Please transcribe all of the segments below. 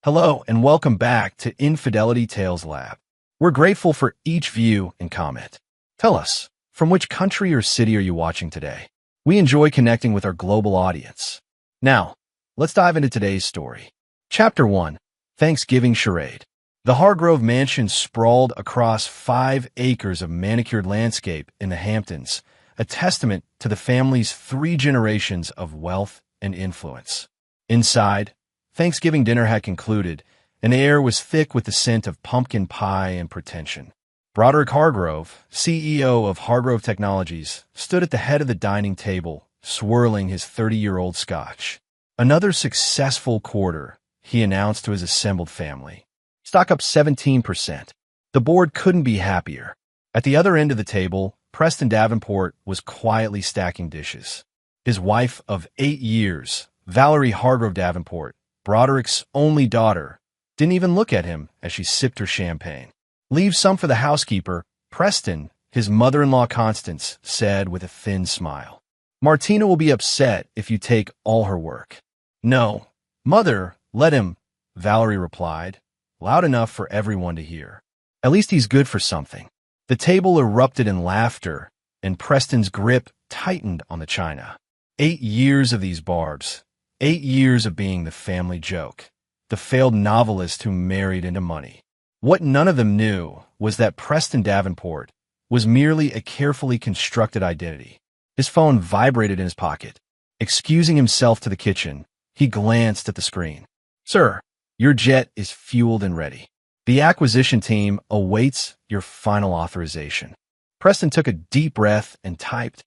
Hello and welcome back to Infidelity Tales Lab. We're grateful for each view and comment. Tell us, from which country or city are you watching today? We enjoy connecting with our global audience. Now, let's dive into today's story. Chapter 1, Thanksgiving Charade. The Hargrove Mansion sprawled across 5 acres of manicured landscape in the Hamptons, a testament to the family's 3 generations of wealth and influence. Inside, Thanksgiving dinner had concluded, and the air was thick with the scent of pumpkin pie and pretension. Broderick Hargrove, CEO of Hargrove Technologies, stood at the head of the dining table, swirling his 30-year-old scotch. Another successful quarter, he announced to his assembled family. Stock up 17%. The board couldn't be happier. At the other end of the table, Preston Davenport was quietly stacking dishes. His wife of 8 years, Valerie Hargrove Davenport, Broderick's only daughter, didn't even look at him as she sipped her champagne. "Leave some for the housekeeper," Preston, his mother-in-law Constance, said with a thin smile. "Martina will be upset if you take all her work." "No, Mother, let him," Valerie replied, loud enough for everyone to hear. "At least he's good for something." The table erupted in laughter, and Preston's grip tightened on the china. 8 years of these barbs. 8 years of being the family joke, the failed novelist who married into money. What none of them knew was that Preston Davenport was merely a carefully constructed identity. His phone vibrated in his pocket. Excusing himself to the kitchen, he glanced at the screen. "Sir, your jet is fueled and ready. The acquisition team awaits your final authorization." Preston took a deep breath and typed,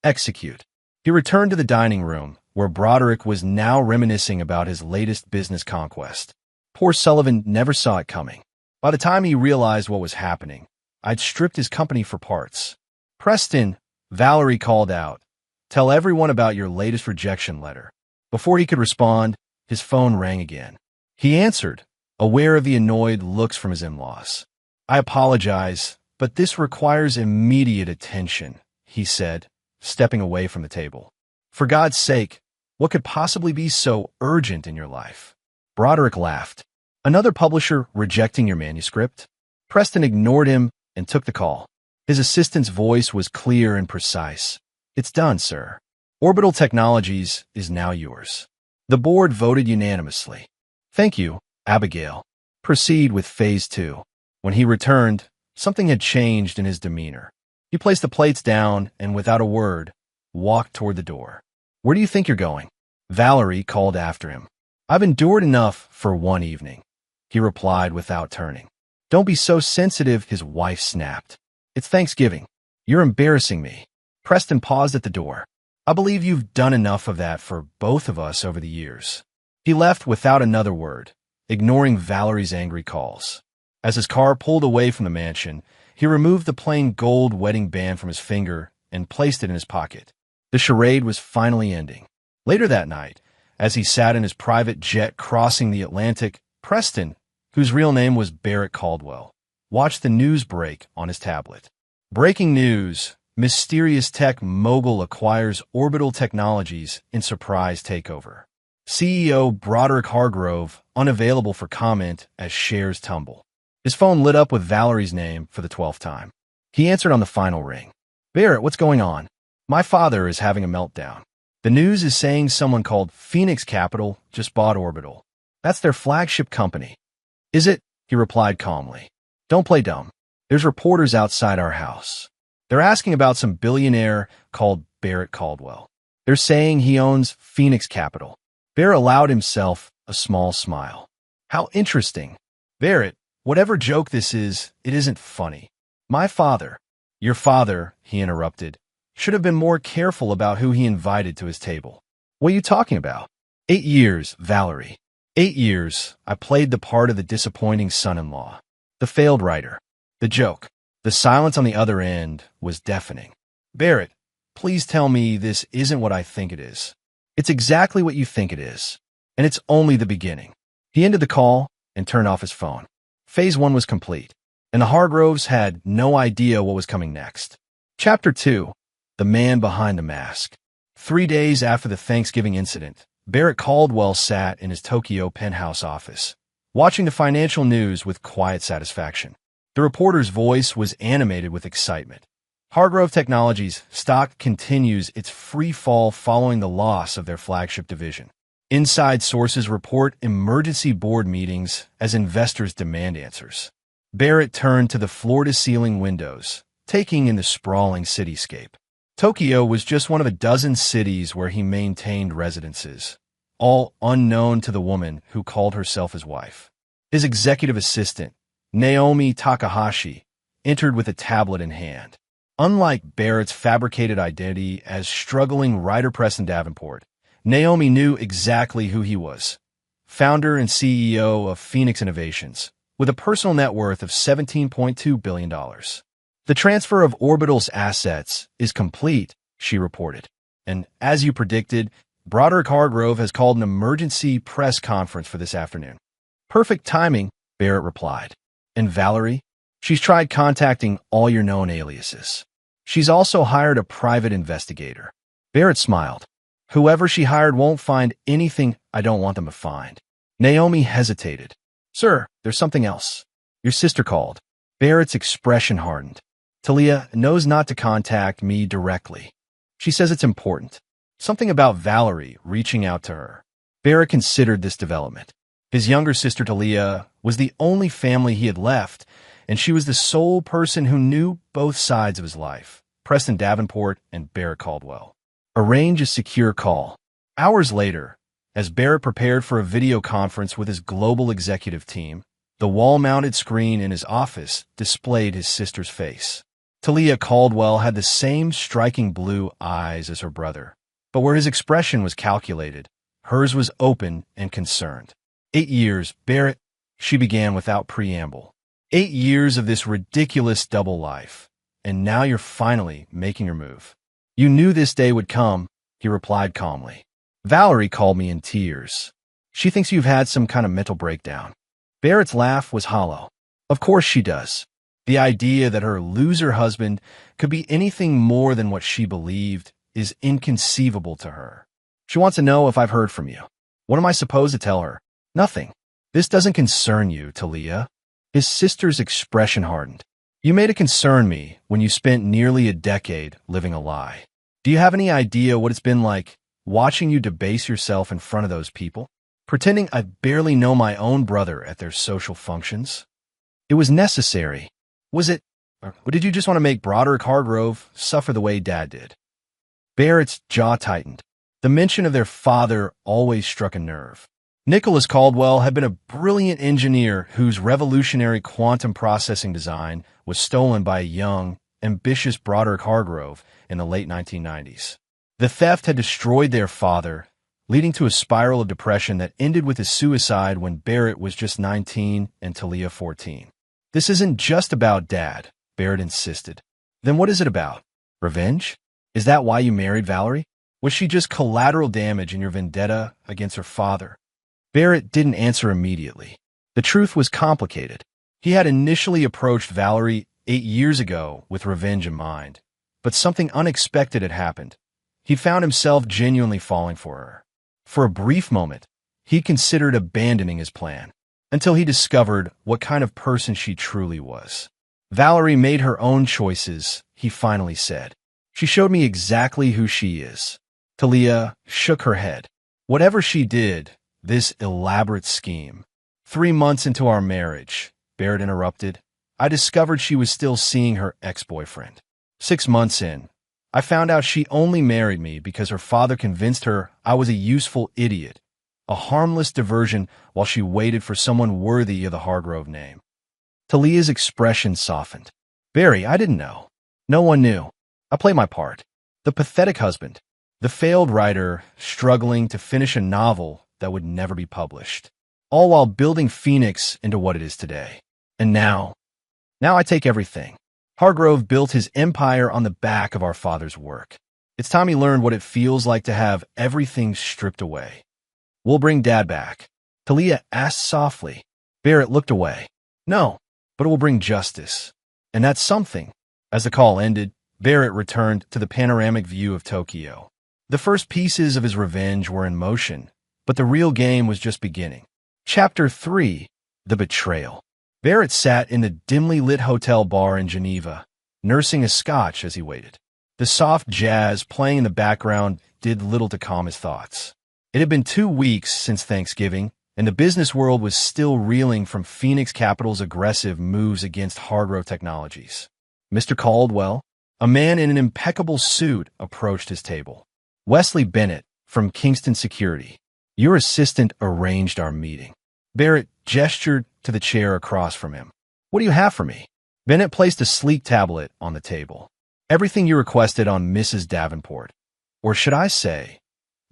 "Execute." He returned to the dining room, where Broderick was now reminiscing about his latest business conquest. Poor Sullivan never saw it coming. By the time he realized what was happening, I'd stripped his company for parts. "Preston," Valerie called out, "tell everyone about your latest rejection letter." Before he could respond, his phone rang again. He answered, aware of the annoyed looks from his in-laws. "I apologize, but this requires immediate attention," he said, stepping away from the table. "For God's sake, what could possibly be so urgent in your life?" Broderick laughed. "Another publisher rejecting your manuscript?" Preston ignored him and took the call. His assistant's voice was clear and precise. "It's done, sir. Orbital Technologies is now yours." The board voted unanimously. "Thank you, Abigail. Proceed with Phase 2. When he returned, something had changed in his demeanor. He placed the plates down and, without a word, walked toward the door. "Where do you think you're going?" Valerie called after him. "I've endured enough for one evening," he replied without turning. "Don't be so sensitive," his wife snapped. "It's Thanksgiving. You're embarrassing me." Preston paused at the door. "I believe you've done enough of that for both of us over the years." He left without another word, ignoring Valerie's angry calls. As his car pulled away from the mansion, he removed the plain gold wedding band from his finger and placed it in his pocket. The charade was finally ending. Later that night, as he sat in his private jet crossing the Atlantic, Preston, whose real name was Barrett Caldwell, watched the news break on his tablet. Breaking news: mysterious tech mogul acquires Orbital Technologies in surprise takeover. CEO Broderick Hargrove unavailable for comment as shares tumble. His phone lit up with Valerie's name for the 12th time. He answered on the final ring. "Barrett, what's going on?" "My father is having a meltdown. The news is saying someone called Phoenix Capital just bought Orbital. That's their flagship company." "Is it?" he replied calmly. "Don't play dumb. There's reporters outside our house. They're asking about some billionaire called Barrett Caldwell. They're saying he owns Phoenix Capital." Barrett allowed himself a small smile. "How interesting." "Barrett, whatever joke this is, it isn't funny. My father—" "Your father," he interrupted, "should have been more careful about who he invited to his table." "What are you talking about?" 8 years, Valerie. 8 years, I played the part of the disappointing son-in-law, the failed writer, the joke." The silence on the other end was deafening. "Barrett, please tell me this isn't what I think it is." "It's exactly what you think it is, and it's only the beginning." He ended the call and turned off his phone. Phase 1 was complete, and the Hargroves had no idea what was coming next. Chapter 2, The Man Behind the Mask. 3 days after the Thanksgiving incident, Barrett Caldwell sat in his Tokyo penthouse office, watching the financial news with quiet satisfaction. The reporter's voice was animated with excitement. Hargrove Technologies stock continues its free fall following the loss of their flagship division. Inside sources report emergency board meetings as investors demand answers. Barrett turned to the floor-to-ceiling windows, taking in the sprawling cityscape. Tokyo was just one of a dozen cities where he maintained residences, all unknown to the woman who called herself his wife. His executive assistant, Naomi Takahashi, entered with a tablet in hand. Unlike Barrett's fabricated identity as struggling writer Preston Davenport, Naomi knew exactly who he was. Founder and CEO of Phoenix Innovations, with a personal net worth of $17.2 billion. The transfer of Orbital's assets is complete, she reported. And as you predicted, Broderick Hargrove has called an emergency press conference for this afternoon. Perfect timing, Barrett replied. And Valerie? She's tried contacting all your known aliases. She's also hired a private investigator. Barrett smiled. Whoever she hired won't find anything I don't want them to find. Naomi hesitated. Sir, there's something else. Your sister called. Barrett's expression hardened. Talia knows not to contact me directly. She says it's important. Something about Valerie reaching out to her. Barrett considered this development. His younger sister Talia was the only family he had left, and she was the sole person who knew both sides of his life, Preston Davenport and Barrett Caldwell. Arrange a secure call. Hours later, as Barrett prepared for a video conference with his global executive team, the wall-mounted screen in his office displayed his sister's face. Talia Caldwell had the same striking blue eyes as her brother, but where his expression was calculated, hers was open and concerned. 8 years, Barrett, she began without preamble. 8 years of this ridiculous double life, and now you're finally making your move. You knew this day would come, he replied calmly. Valerie called me in tears. She thinks you've had some kind of mental breakdown. Barrett's laugh was hollow. Of course she does. The idea that her loser husband could be anything more than what she believed is inconceivable to her. She wants to know if I've heard from you. What am I supposed to tell her? Nothing. This doesn't concern you, Talia. His sister's expression hardened. You made it concern me when you spent nearly a decade living a lie. Do you have any idea what it's been like watching you debase yourself in front of those people? Pretending I barely know my own brother at their social functions? It was necessary. Was it, or did you just want to make Broderick Hargrove suffer the way Dad did? Barrett's jaw tightened. The mention of their father always struck a nerve. Nicholas Caldwell had been a brilliant engineer whose revolutionary quantum processing design was stolen by a young, ambitious Broderick Hargrove in the late 1990s. The theft had destroyed their father, leading to a spiral of depression that ended with his suicide when Barrett was just 19 and Talia 14. This isn't just about Dad, Barrett insisted. Then what is it about? Revenge? Is that why you married Valerie? Was she just collateral damage in your vendetta against her father? Barrett didn't answer immediately. The truth was complicated. He had initially approached Valerie 8 years ago with revenge in mind, but something unexpected had happened. He found himself genuinely falling for her. For a brief moment, he considered abandoning his plan, until he discovered what kind of person she truly was. Valerie made her own choices, he finally said. She showed me exactly who she is. Talia shook her head. Whatever she did, this elaborate scheme. 3 months into our marriage, Barrett interrupted, I discovered she was still seeing her ex-boyfriend. 6 months in, I found out she only married me because her father convinced her I was a useful idiot, a harmless diversion while she waited for someone worthy of the Hargrove name. Talia's expression softened. Barry, I didn't know. No one knew. I played my part. The pathetic husband. The failed writer struggling to finish a novel that would never be published. All while building Phoenix into what it is today. And now I take everything. Hargrove built his empire on the back of our father's work. It's time he learned what it feels like to have everything stripped away. We'll bring Dad back. Talia asked softly. Barrett looked away. No, but it will bring justice. And that's something. As the call ended, Barrett returned to the panoramic view of Tokyo. The first pieces of his revenge were in motion, but the real game was just beginning. Chapter 3. The betrayal. Barrett sat in the dimly lit hotel bar in Geneva, nursing a scotch as he waited. The soft jazz playing in the background did little to calm his thoughts. It had been 2 weeks since Thanksgiving, and the business world was still reeling from Phoenix Capital's aggressive moves against Hardgrove Technologies. Mr. Caldwell, a man in an impeccable suit, approached his table. Wesley Bennett, from Kingston Security. Your assistant arranged our meeting. Barrett gestured to the chair across from him. What do you have for me? Bennett placed a sleek tablet on the table. Everything you requested on Mrs. Davenport. Or should I say,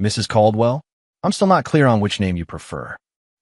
Mrs. Caldwell? I'm still not clear on which name you prefer.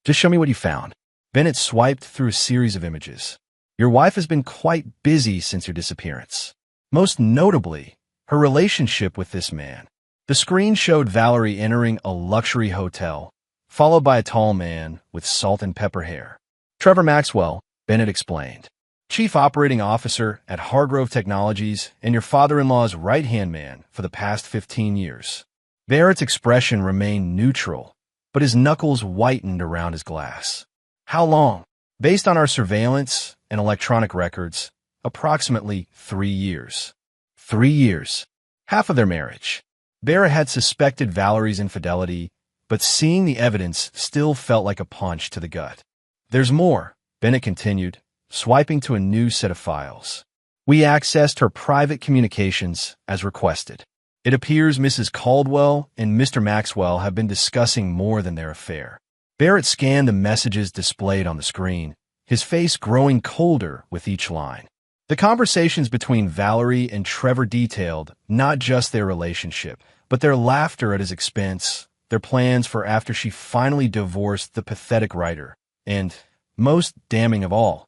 Just show me what you found. Bennett swiped through a series of images. Your wife has been quite busy since your disappearance. Most notably, her relationship with this man. The screen showed Valerie entering a luxury hotel, followed by a tall man with salt and pepper hair. Trevor Maxwell, Bennett explained. Chief Operating Officer at Hardgrove Technologies and your father-in-law's right-hand man for the past 15 years. Barrett's expression remained neutral, but his knuckles whitened around his glass. How long? Based on our surveillance and electronic records, approximately 3 years. 3 years. Half of their marriage. Barrett had suspected Valerie's infidelity, but seeing the evidence still felt like a punch to the gut. There's more, Bennett continued, swiping to a new set of files. We accessed her private communications as requested. It appears Mrs. Caldwell and Mr. Maxwell have been discussing more than their affair. Barrett scanned the messages displayed on the screen, his face growing colder with each line. The conversations between Valerie and Trevor detailed not just their relationship, but their laughter at his expense, their plans for after she finally divorced the pathetic writer, and, most damning of all,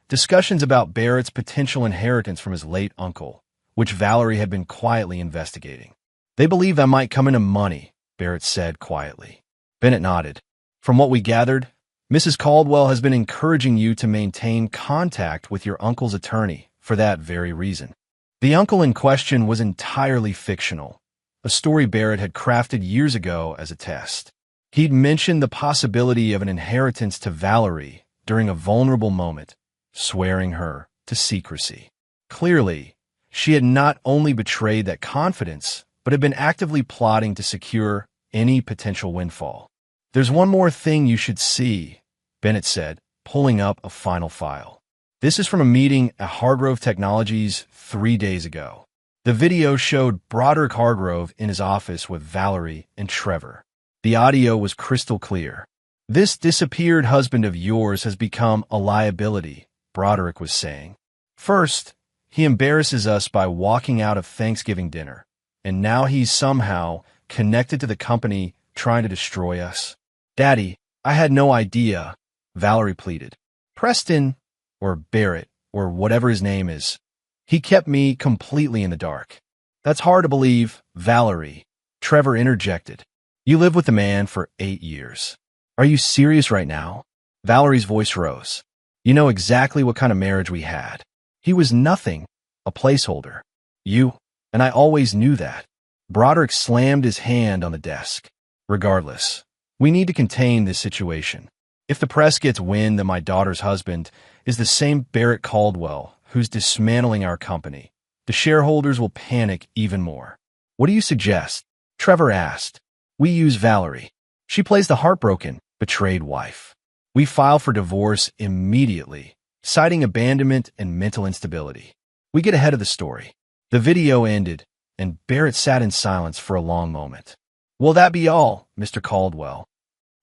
discussions about Barrett's potential inheritance from his late uncle, which Valerie had been quietly investigating. They believe that might come into money, Barrett said quietly. Bennett nodded. From what we gathered, Mrs. Caldwell has been encouraging you to maintain contact with your uncle's attorney for that very reason. The uncle in question was entirely fictional, a story Barrett had crafted years ago as a test. He'd mentioned the possibility of an inheritance to Valerie during a vulnerable moment, swearing her to secrecy. Clearly, she had not only betrayed that confidence, but had been actively plotting to secure any potential windfall. There's one more thing you should see, Bennett said, pulling up a final file. This is from a meeting at Hardgrove Technologies 3 days ago. The video showed Broderick Hardgrove in his office with Valerie and Trevor. The audio was crystal clear. This disappeared husband of yours has become a liability, Broderick was saying. First, he embarrasses us by walking out of Thanksgiving dinner, and now he's somehow connected to the company trying to destroy us. Daddy, I had no idea, Valerie pleaded. Preston, or Barrett, or whatever his name is, he kept me completely in the dark. That's hard to believe, Valerie, Trevor interjected. You lived with the man for 8 years. Are you serious right now? Valerie's voice rose. You know exactly what kind of marriage we had. He was nothing, a placeholder. You, and I always knew that. Broderick slammed his hand on the desk. Regardless, we need to contain this situation. If the press gets wind that my daughter's husband is the same Barrett Caldwell who's dismantling our company, the shareholders will panic even more. What do you suggest? Trevor asked. We use Valerie. She plays the heartbroken, betrayed wife. We file for divorce immediately, citing abandonment and mental instability. We get ahead of the story. The video ended, and Barrett sat in silence for a long moment. Will that be all, Mr. Caldwell?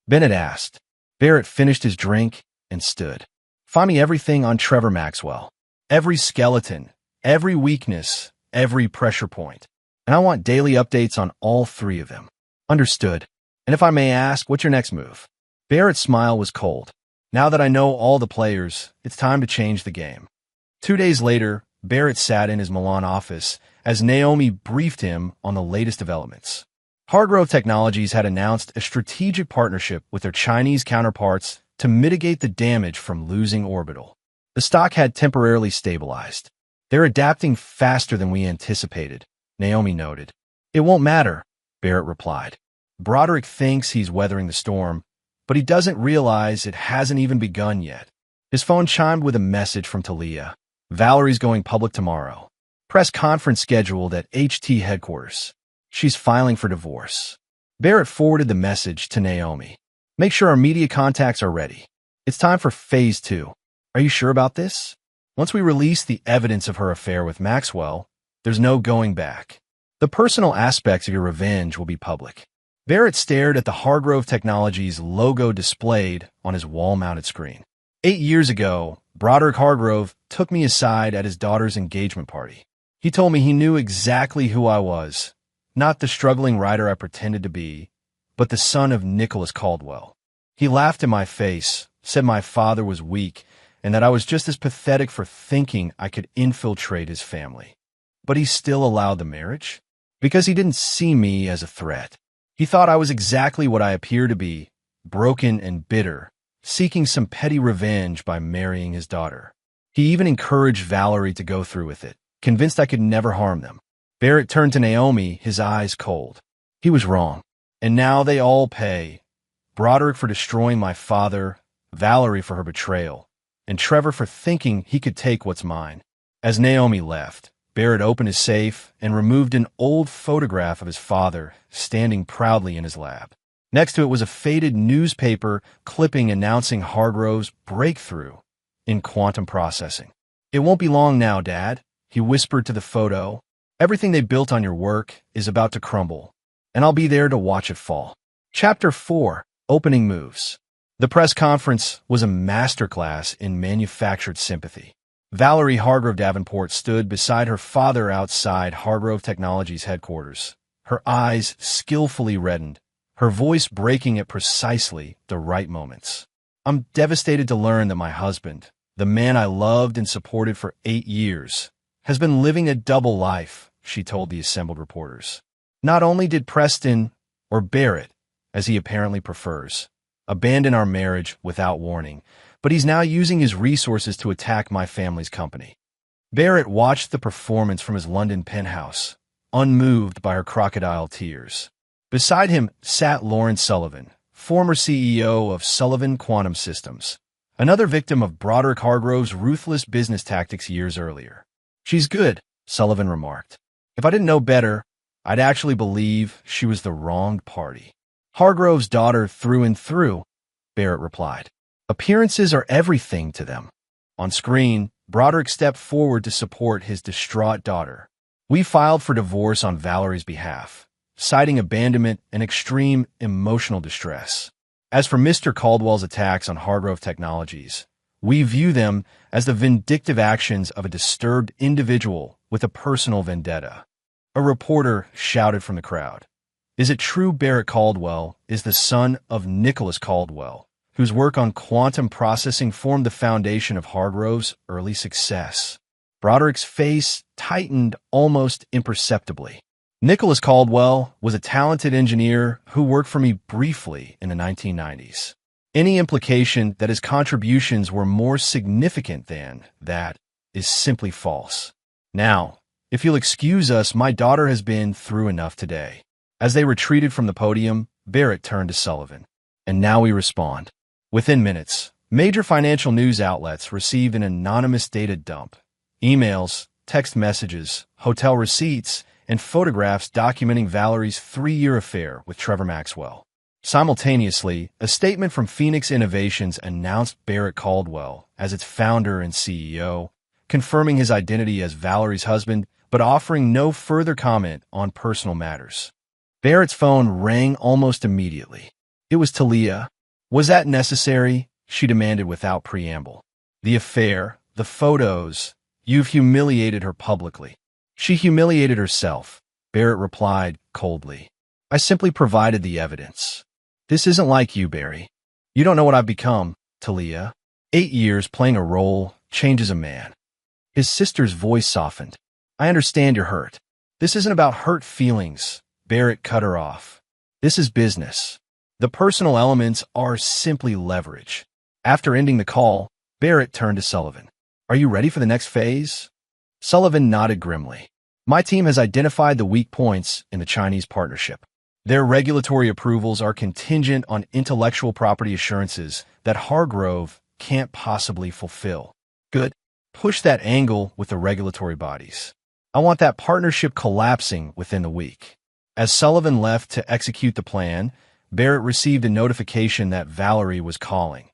Bennett asked. Barrett finished his drink and stood. Find me everything on Trevor Maxwell. Every skeleton, every weakness, every pressure point. And I want daily updates on all 3 of them. Understood. And if I may ask, what's your next move? Barrett's smile was cold. Now that I know all the players, it's time to change the game. 2 days later, Barrett sat in his Milan office as Naomi briefed him on the latest developments. Hardgrove Technologies had announced a strategic partnership with their Chinese counterparts to mitigate the damage from losing Orbital. The stock had temporarily stabilized. They're adapting faster than we anticipated, Naomi noted. It won't matter, Barrett replied. Broderick thinks he's weathering the storm, but he doesn't realize it hasn't even begun yet. His phone chimed with a message from Talia. Valerie's going public tomorrow. Press conference scheduled at HT headquarters. She's filing for divorce. Barrett forwarded the message to Naomi. Make sure our media contacts are ready. It's time for phase 2. Are you sure about this? Once we release the evidence of her affair with Maxwell, there's no going back. The personal aspects of your revenge will be public. Barrett stared at the Hargrove Technologies logo displayed on his wall-mounted screen. 8 years ago, Broderick Hargrove took me aside at his daughter's engagement party. He told me he knew exactly who I was, not the struggling writer I pretended to be, but the son of Nicholas Caldwell. He laughed in my face, said my father was weak, and that I was just as pathetic for thinking I could infiltrate his family. But he still allowed the marriage? Because he didn't see me as a threat. He thought I was exactly what I appear to be, broken and bitter, seeking some petty revenge by marrying his daughter. He even encouraged Valerie to go through with it, convinced I could never harm them. Barrett turned to Naomi, his eyes cold. He was wrong. And now they all pay. Broderick for destroying my father, Valerie for her betrayal, and Trevor for thinking he could take what's mine. As Naomi left, Barrett opened his safe and removed an old photograph of his father standing proudly in his lap. Next to it was a faded newspaper clipping announcing Hargrove's breakthrough in quantum processing. It won't be long now, Dad, he whispered to the photo. Everything they built on your work is about to crumble, and I'll be there to watch it fall. Chapter 4, Opening Moves. The press conference was a masterclass in manufactured sympathy. Valerie Hargrove Davenport stood beside her father outside Hargrove Technologies headquarters, her eyes skillfully reddened, her voice breaking at precisely the right moments. I'm devastated to learn that my husband, the man I loved and supported for 8 years, has been living a double life, she told the assembled reporters. Not only did Preston, or Barrett, as he apparently prefers, abandon our marriage without warning, but he's now using his resources to attack my family's company. Barrett watched the performance from his London penthouse, unmoved by her crocodile tears. Beside him sat Lauren Sullivan, former CEO of Sullivan Quantum Systems, another victim of Broderick Hargrove's ruthless business tactics years earlier. She's good, Sullivan remarked. If I didn't know better, I'd actually believe she was the wronged party. Hargrove's daughter through and through, Barrett replied. Appearances are everything to them. On screen, Broderick stepped forward to support his distraught daughter. We filed for divorce on Valerie's behalf, citing abandonment and extreme emotional distress. As for Mr. Caldwell's attacks on Hargrove Technologies, we view them as the vindictive actions of a disturbed individual with a personal vendetta. A reporter shouted from the crowd. Is it true Barrett Caldwell is the son of Nicholas Caldwell, whose work on quantum processing formed the foundation of Hargrove's early success? Broderick's face tightened almost imperceptibly. Nicholas Caldwell was a talented engineer who worked for me briefly in the 1990s. Any implication that his contributions were more significant than that is simply false. Now, if you'll excuse us, my daughter has been through enough today. As they retreated from the podium, Barrett turned to Sullivan. And now we respond. Within minutes, major financial news outlets received an anonymous data dump. Emails, text messages, hotel receipts, and photographs documenting Valerie's 3-year affair with Trevor Maxwell. Simultaneously, a statement from Phoenix Innovations announced Barrett Caldwell as its founder and CEO, confirming his identity as Valerie's husband, but offering no further comment on personal matters. Barrett's phone rang almost immediately. It was Talia. Was that necessary? She demanded without preamble. The affair, the photos, you've humiliated her publicly. She humiliated herself, Barrett replied coldly. I simply provided the evidence. This isn't like you, Barry. You don't know what I've become, Talia. 8 years playing a role changes a man. His sister's voice softened. I understand you're hurt. This isn't about hurt feelings. Barrett cut her off. This is business. The personal elements are simply leverage. After ending the call, Barrett turned to Sullivan. Are you ready for the next phase? Sullivan nodded grimly. My team has identified the weak points in the Chinese partnership. Their regulatory approvals are contingent on intellectual property assurances that Hargrove can't possibly fulfill. Good. Push that angle with the regulatory bodies. I want that partnership collapsing within the week. As Sullivan left to execute the plan, Barrett received a notification that Valerie was calling,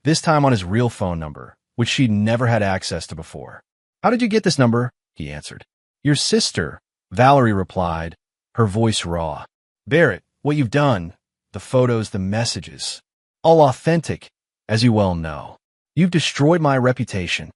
this time on his real phone number, which she'd never had access to before. "How did you get this number?" he answered. "Your sister," Valerie replied, her voice raw. "Barrett, what you've done, the photos, the messages, all authentic, as you well know. You've destroyed my reputation."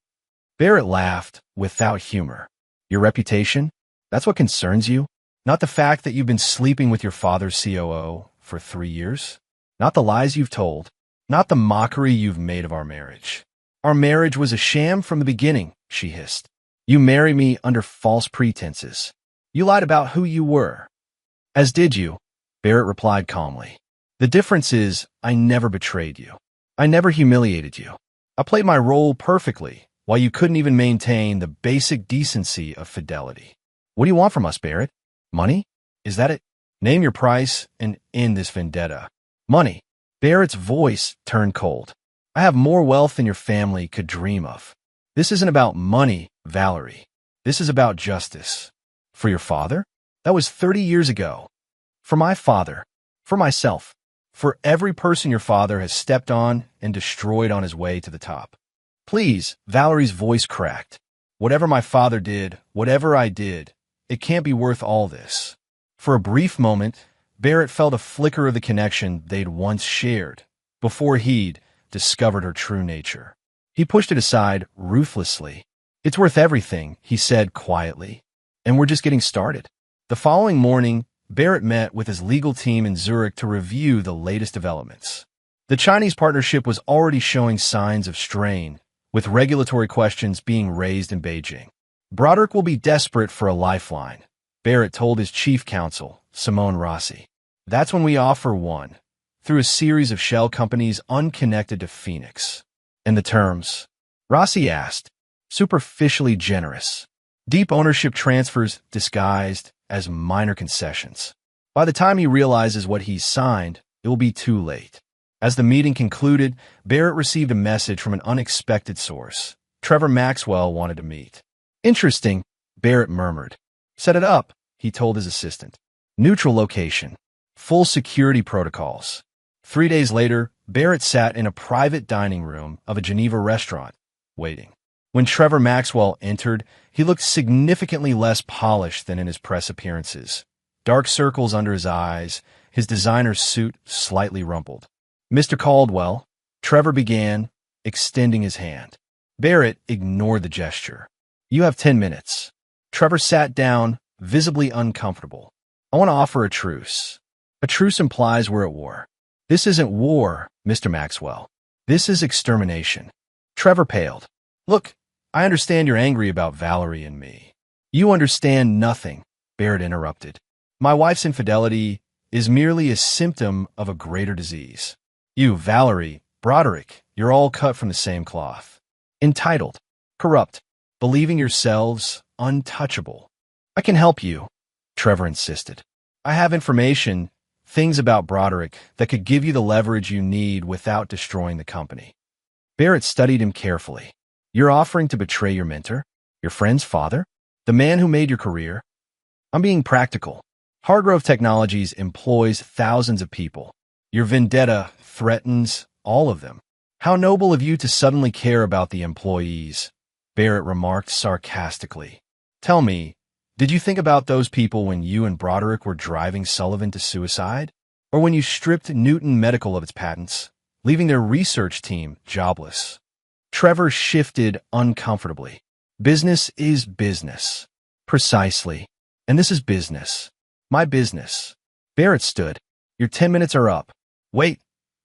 Barrett laughed without humor. "Your reputation? That's what concerns you? Not the fact that you've been sleeping with your father's COO for 3 years? Not the lies you've told? Not the mockery you've made of our marriage? Our marriage was a sham from the beginning," she hissed. "You married me under false pretenses. You lied about who you were." "As did you," Barrett replied calmly. "The difference is I never betrayed you. I never humiliated you. I played my role perfectly, while you couldn't even maintain the basic decency of fidelity. What do you want from us, Barrett? Money? Is that it? Name your price and end this vendetta." "Money." Barrett's voice turned cold. "I have more wealth than your family could dream of. This isn't about money, Valerie. This is about justice. For your father? That was 30 years ago. For my father. For myself. For every person your father has stepped on and destroyed on his way to the top." "Please," Valerie's voice cracked. "Whatever my father did, whatever I did, it can't be worth all this." For a brief moment, Barrett felt a flicker of the connection they'd once shared, before he'd discovered her true nature. He pushed it aside ruthlessly. "It's worth everything," he said quietly. "And we're just getting started." The following morning, Barrett met with his legal team in Zurich to review the latest developments. The Chinese partnership was already showing signs of strain, with regulatory questions being raised in Beijing. "Broderick will be desperate for a lifeline," Barrett told his chief counsel, Simone Rossi. "That's when we offer one, through a series of shell companies unconnected to Phoenix." "And the terms?" Rossi asked. "Superficially generous. Deep ownership transfers disguised as minor concessions. By the time he realizes what he's signed, it will be too late." As the meeting concluded, Barrett received a message from an unexpected source. Trevor Maxwell wanted to meet. "Interesting," Barrett murmured. "Set it up," he told his assistant. "Neutral location. Full security protocols." 3 days later, Barrett sat in a private dining room of a Geneva restaurant, waiting. When Trevor Maxwell entered, he looked significantly less polished than in his press appearances. Dark circles under his eyes, his designer suit slightly rumpled. "Mr. Caldwell," Trevor began, extending his hand. Barrett ignored the gesture. "You have 10 minutes. Trevor sat down, visibly uncomfortable. "I want to offer a truce." "A truce implies we're at war." "This isn't war, Mr. Maxwell. This is extermination." Trevor paled. "Look, I understand you're angry about Valerie and me." "You understand nothing," Barrett interrupted. "My wife's infidelity is merely a symptom of a greater disease. You, Valerie, Broderick, you're all cut from the same cloth. Entitled, corrupt, believing yourselves untouchable." "I can help you," Trevor insisted. "I have information, things about Broderick that could give you the leverage you need without destroying the company." Barrett studied him carefully. "You're offering to betray your mentor? Your friend's father? The man who made your career?" "I'm being practical. Hargrove Technologies employs thousands of people. Your vendetta threatens all of them." "How noble of you to suddenly care about the employees," Barrett remarked sarcastically. "Tell me, did you think about those people when you and Broderick were driving Sullivan to suicide? Or when you stripped Newton Medical of its patents, leaving their research team jobless?" Trevor shifted uncomfortably. "Business is business." "Precisely. And this is business. My business." Barrett stood. "Your 10 minutes are up." "Wait."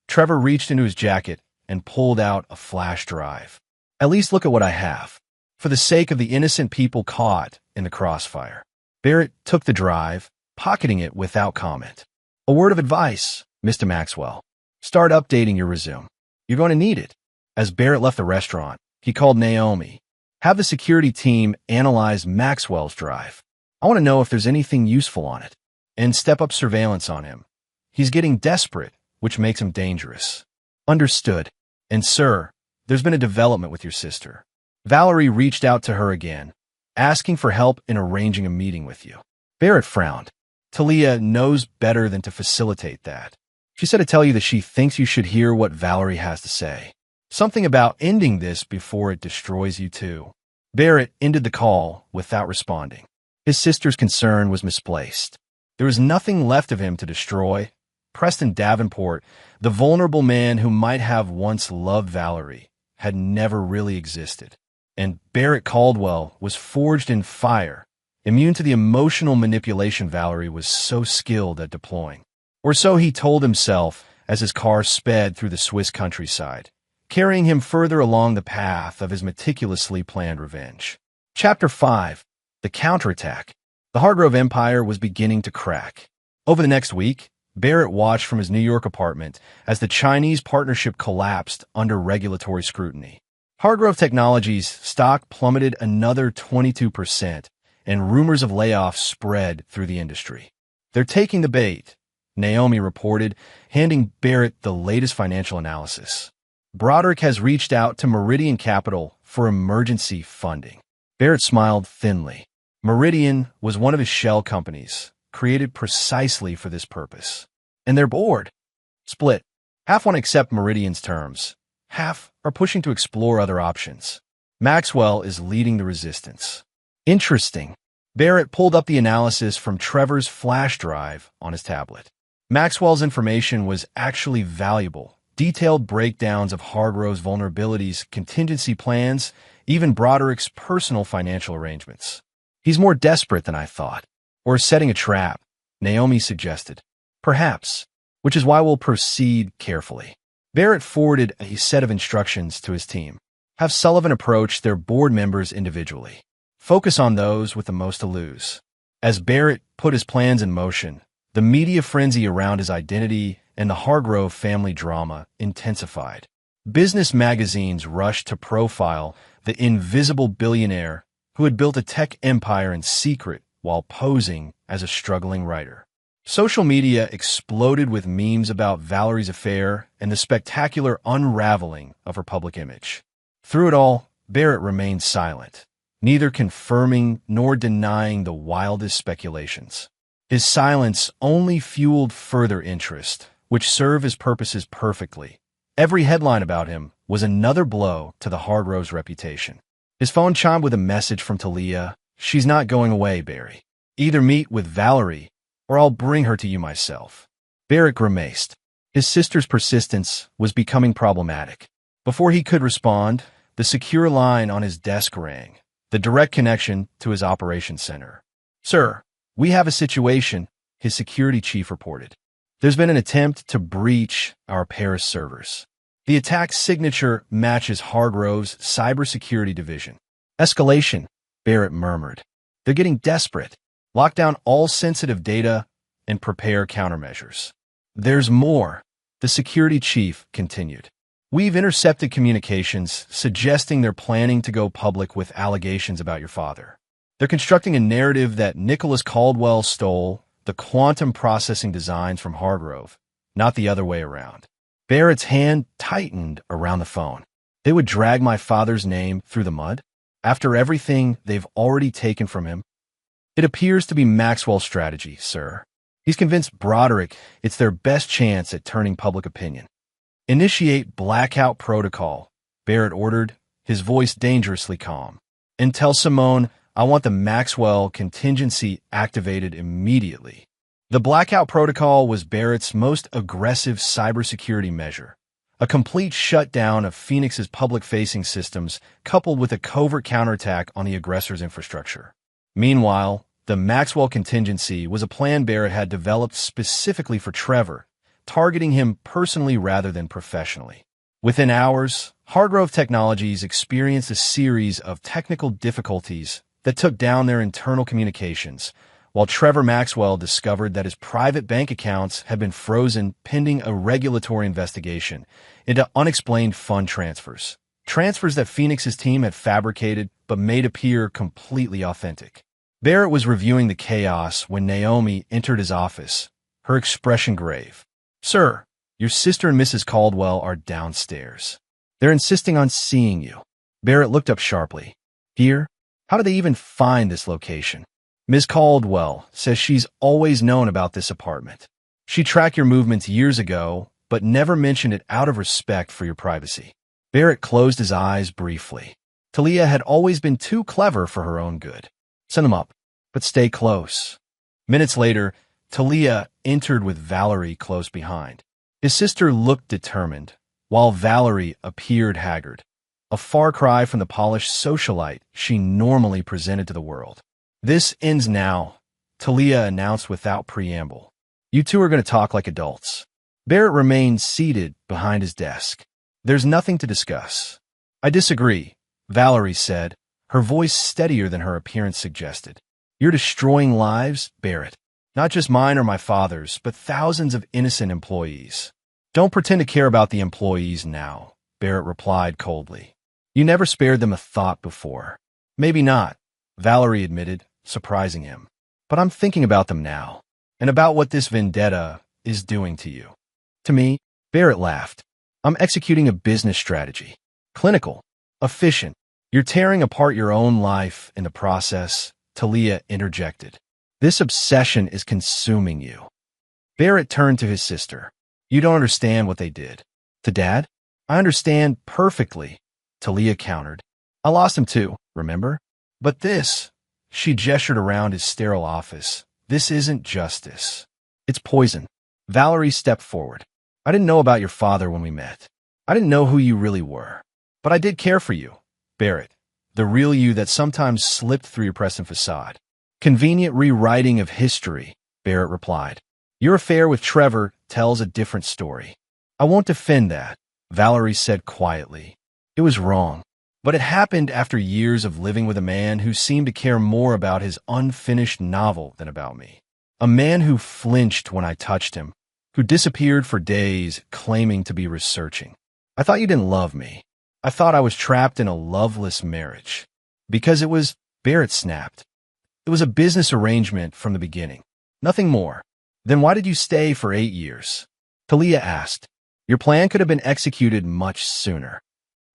Trevor reached into his jacket and pulled out a flash drive. "At least look at what I have, for the sake of the innocent people caught in the crossfire." Barrett took the drive, pocketing it without comment. "A word of advice, Mr. Maxwell. Start updating your resume. You're going to need it." As Barrett left the restaurant, he called Naomi. "Have the security team analyze Maxwell's drive. I want to know if there's anything useful on it." and step up surveillance on him. He's getting desperate, which makes him dangerous. Understood. And sir, there's been a development with your sister. Valerie reached out to her again, asking for help in arranging a meeting with you. Barrett frowned. Talia knows better than to facilitate that. She said to tell you that she thinks you should hear what Valerie has to say. Something about ending this before it destroys you too. Barrett ended the call without responding. His sister's concern was misplaced. There was nothing left of him to destroy. Preston Davenport, the vulnerable man who might have once loved Valerie, had never really existed. And Barrett Caldwell was forged in fire, immune to the emotional manipulation Valerie was so skilled at deploying. Or so he told himself as his car sped through the Swiss countryside, carrying him further along the path of his meticulously planned revenge. Chapter 5. The Counterattack. The Hargrove Empire was beginning to crack. Over the next week, Barrett watched from his New York apartment as the Chinese partnership collapsed under regulatory scrutiny. Hargrove Technologies' stock plummeted another 22%, and rumors of layoffs spread through the industry. They're taking the bait, Naomi reported, handing Barrett the latest financial analysis. Broderick has reached out to Meridian Capital for emergency funding. Barrett smiled thinly. Meridian was one of his shell companies, created precisely for this purpose. And their board split. Half want to accept Meridian's terms. Half are pushing to explore other options. Maxwell is leading the resistance. Interesting. Barrett pulled up the analysis from Trevor's flash drive on his tablet. Maxwell's information was actually valuable. Detailed breakdowns of Hargrove's vulnerabilities, contingency plans, even Broderick's personal financial arrangements. He's more desperate than I thought. Or setting a trap, Naomi suggested. Perhaps, which is why we'll proceed carefully. Barrett forwarded a set of instructions to his team. Have Sullivan approach their board members individually. Focus on those with the most to lose. As Barrett put his plans in motion, the media frenzy around his identity and the Hargrove family drama intensified. Business magazines rushed to profile the invisible billionaire who had built a tech empire in secret while posing as a struggling writer. Social media exploded with memes about Valerie's affair and the spectacular unraveling of her public image. Through it all, Barrett remained silent, neither confirming nor denying the wildest speculations. His silence only fueled further interest, which served his purposes perfectly. Every headline about him was another blow to the Hargrove's reputation. His phone chimed with a message from Talia. She's not going away, Barry. Either meet with Valerie, or I'll bring her to you myself. Barrett grimaced. His sister's persistence was becoming problematic. Before he could respond, the secure line on his desk rang, the direct connection to his operations center. Sir, we have a situation, his security chief reported. There's been an attempt to breach our Paris servers. The attack's signature matches Hargrove's cybersecurity division. Escalation, Barrett murmured. They're getting desperate. Lock down all sensitive data and prepare countermeasures. There's more, the security chief continued. We've intercepted communications suggesting they're planning to go public with allegations about your father. They're constructing a narrative that Nicholas Caldwell stole the quantum processing designs from Hargrove, not the other way around. Barrett's hand tightened around the phone. They would drag my father's name through the mud? After everything they've already taken from him? It appears to be Maxwell's strategy, sir. He's convinced Broderick it's their best chance at turning public opinion. Initiate blackout protocol, Barrett ordered, his voice dangerously calm. And tell Simone I want the Maxwell contingency activated immediately. The blackout protocol was Barrett's most aggressive cybersecurity measure, a complete shutdown of Phoenix's public-facing systems coupled with a covert counterattack on the aggressor's infrastructure. Meanwhile, the Maxwell contingency was a plan Barrett had developed specifically for Trevor, targeting him personally rather than professionally. Within hours, Hargrove Technologies experienced a series of technical difficulties that took down their internal communications, while Trevor Maxwell discovered that his private bank accounts had been frozen pending a regulatory investigation into unexplained fund transfers. Transfers that Phoenix's team had fabricated but made appear completely authentic. Barrett was reviewing the chaos when Naomi entered his office, her expression grave. "Sir, your sister and Mrs. Caldwell are downstairs. They're insisting on seeing you." Barrett looked up sharply. "Here? How do they even find this location?" "Ms. Caldwell says she's always known about this apartment. She tracked your movements years ago, but never mentioned it out of respect for your privacy." Barrett closed his eyes briefly. Talia had always been too clever for her own good. "Send them up, but stay close." Minutes later, Talia entered with Valerie close behind. His sister looked determined, while Valerie appeared haggard, a far cry from the polished socialite she normally presented to the world. "This ends now," Talia announced without preamble. "You two are going to talk like adults." Barrett remained seated behind his desk. "There's nothing to discuss." "I disagree," Valerie said, her voice steadier than her appearance suggested. "You're destroying lives, Barrett. Not just mine or my father's, but thousands of innocent employees." "Don't pretend to care about the employees now," Barrett replied coldly. "You never spared them a thought before." "Maybe not," Valerie admitted, surprising him. "But I'm thinking about them now, and about what this vendetta is doing to you." "To me?" Barrett laughed. "I'm executing a business strategy. Clinical. Efficient. You're tearing apart your own life in the process," Talia interjected. "This obsession is consuming you." Barrett turned to his sister. "You don't understand what they did." "To Dad?" "I understand perfectly," Talia countered. "I lost him too, remember? But this," she gestured around his sterile office, "this isn't justice. It's poison." Valerie stepped forward. "I didn't know about your father when we met. I didn't know who you really were. But I did care for you, Barrett, the real you that sometimes slipped through your present facade." "Convenient rewriting of history," Barrett replied. "Your affair with Trevor tells a different story." "I won't defend that," Valerie said quietly. "It was wrong. But it happened after years of living with a man who seemed to care more about his unfinished novel than about me. A man who flinched when I touched him, who disappeared for days claiming to be researching. I thought you didn't love me. I thought I was trapped in a loveless marriage. Because it was," Barrett snapped. "It was a business arrangement from the beginning. Nothing more. Then why did you stay for 8 years?" Talia asked. "Your plan could have been executed much sooner."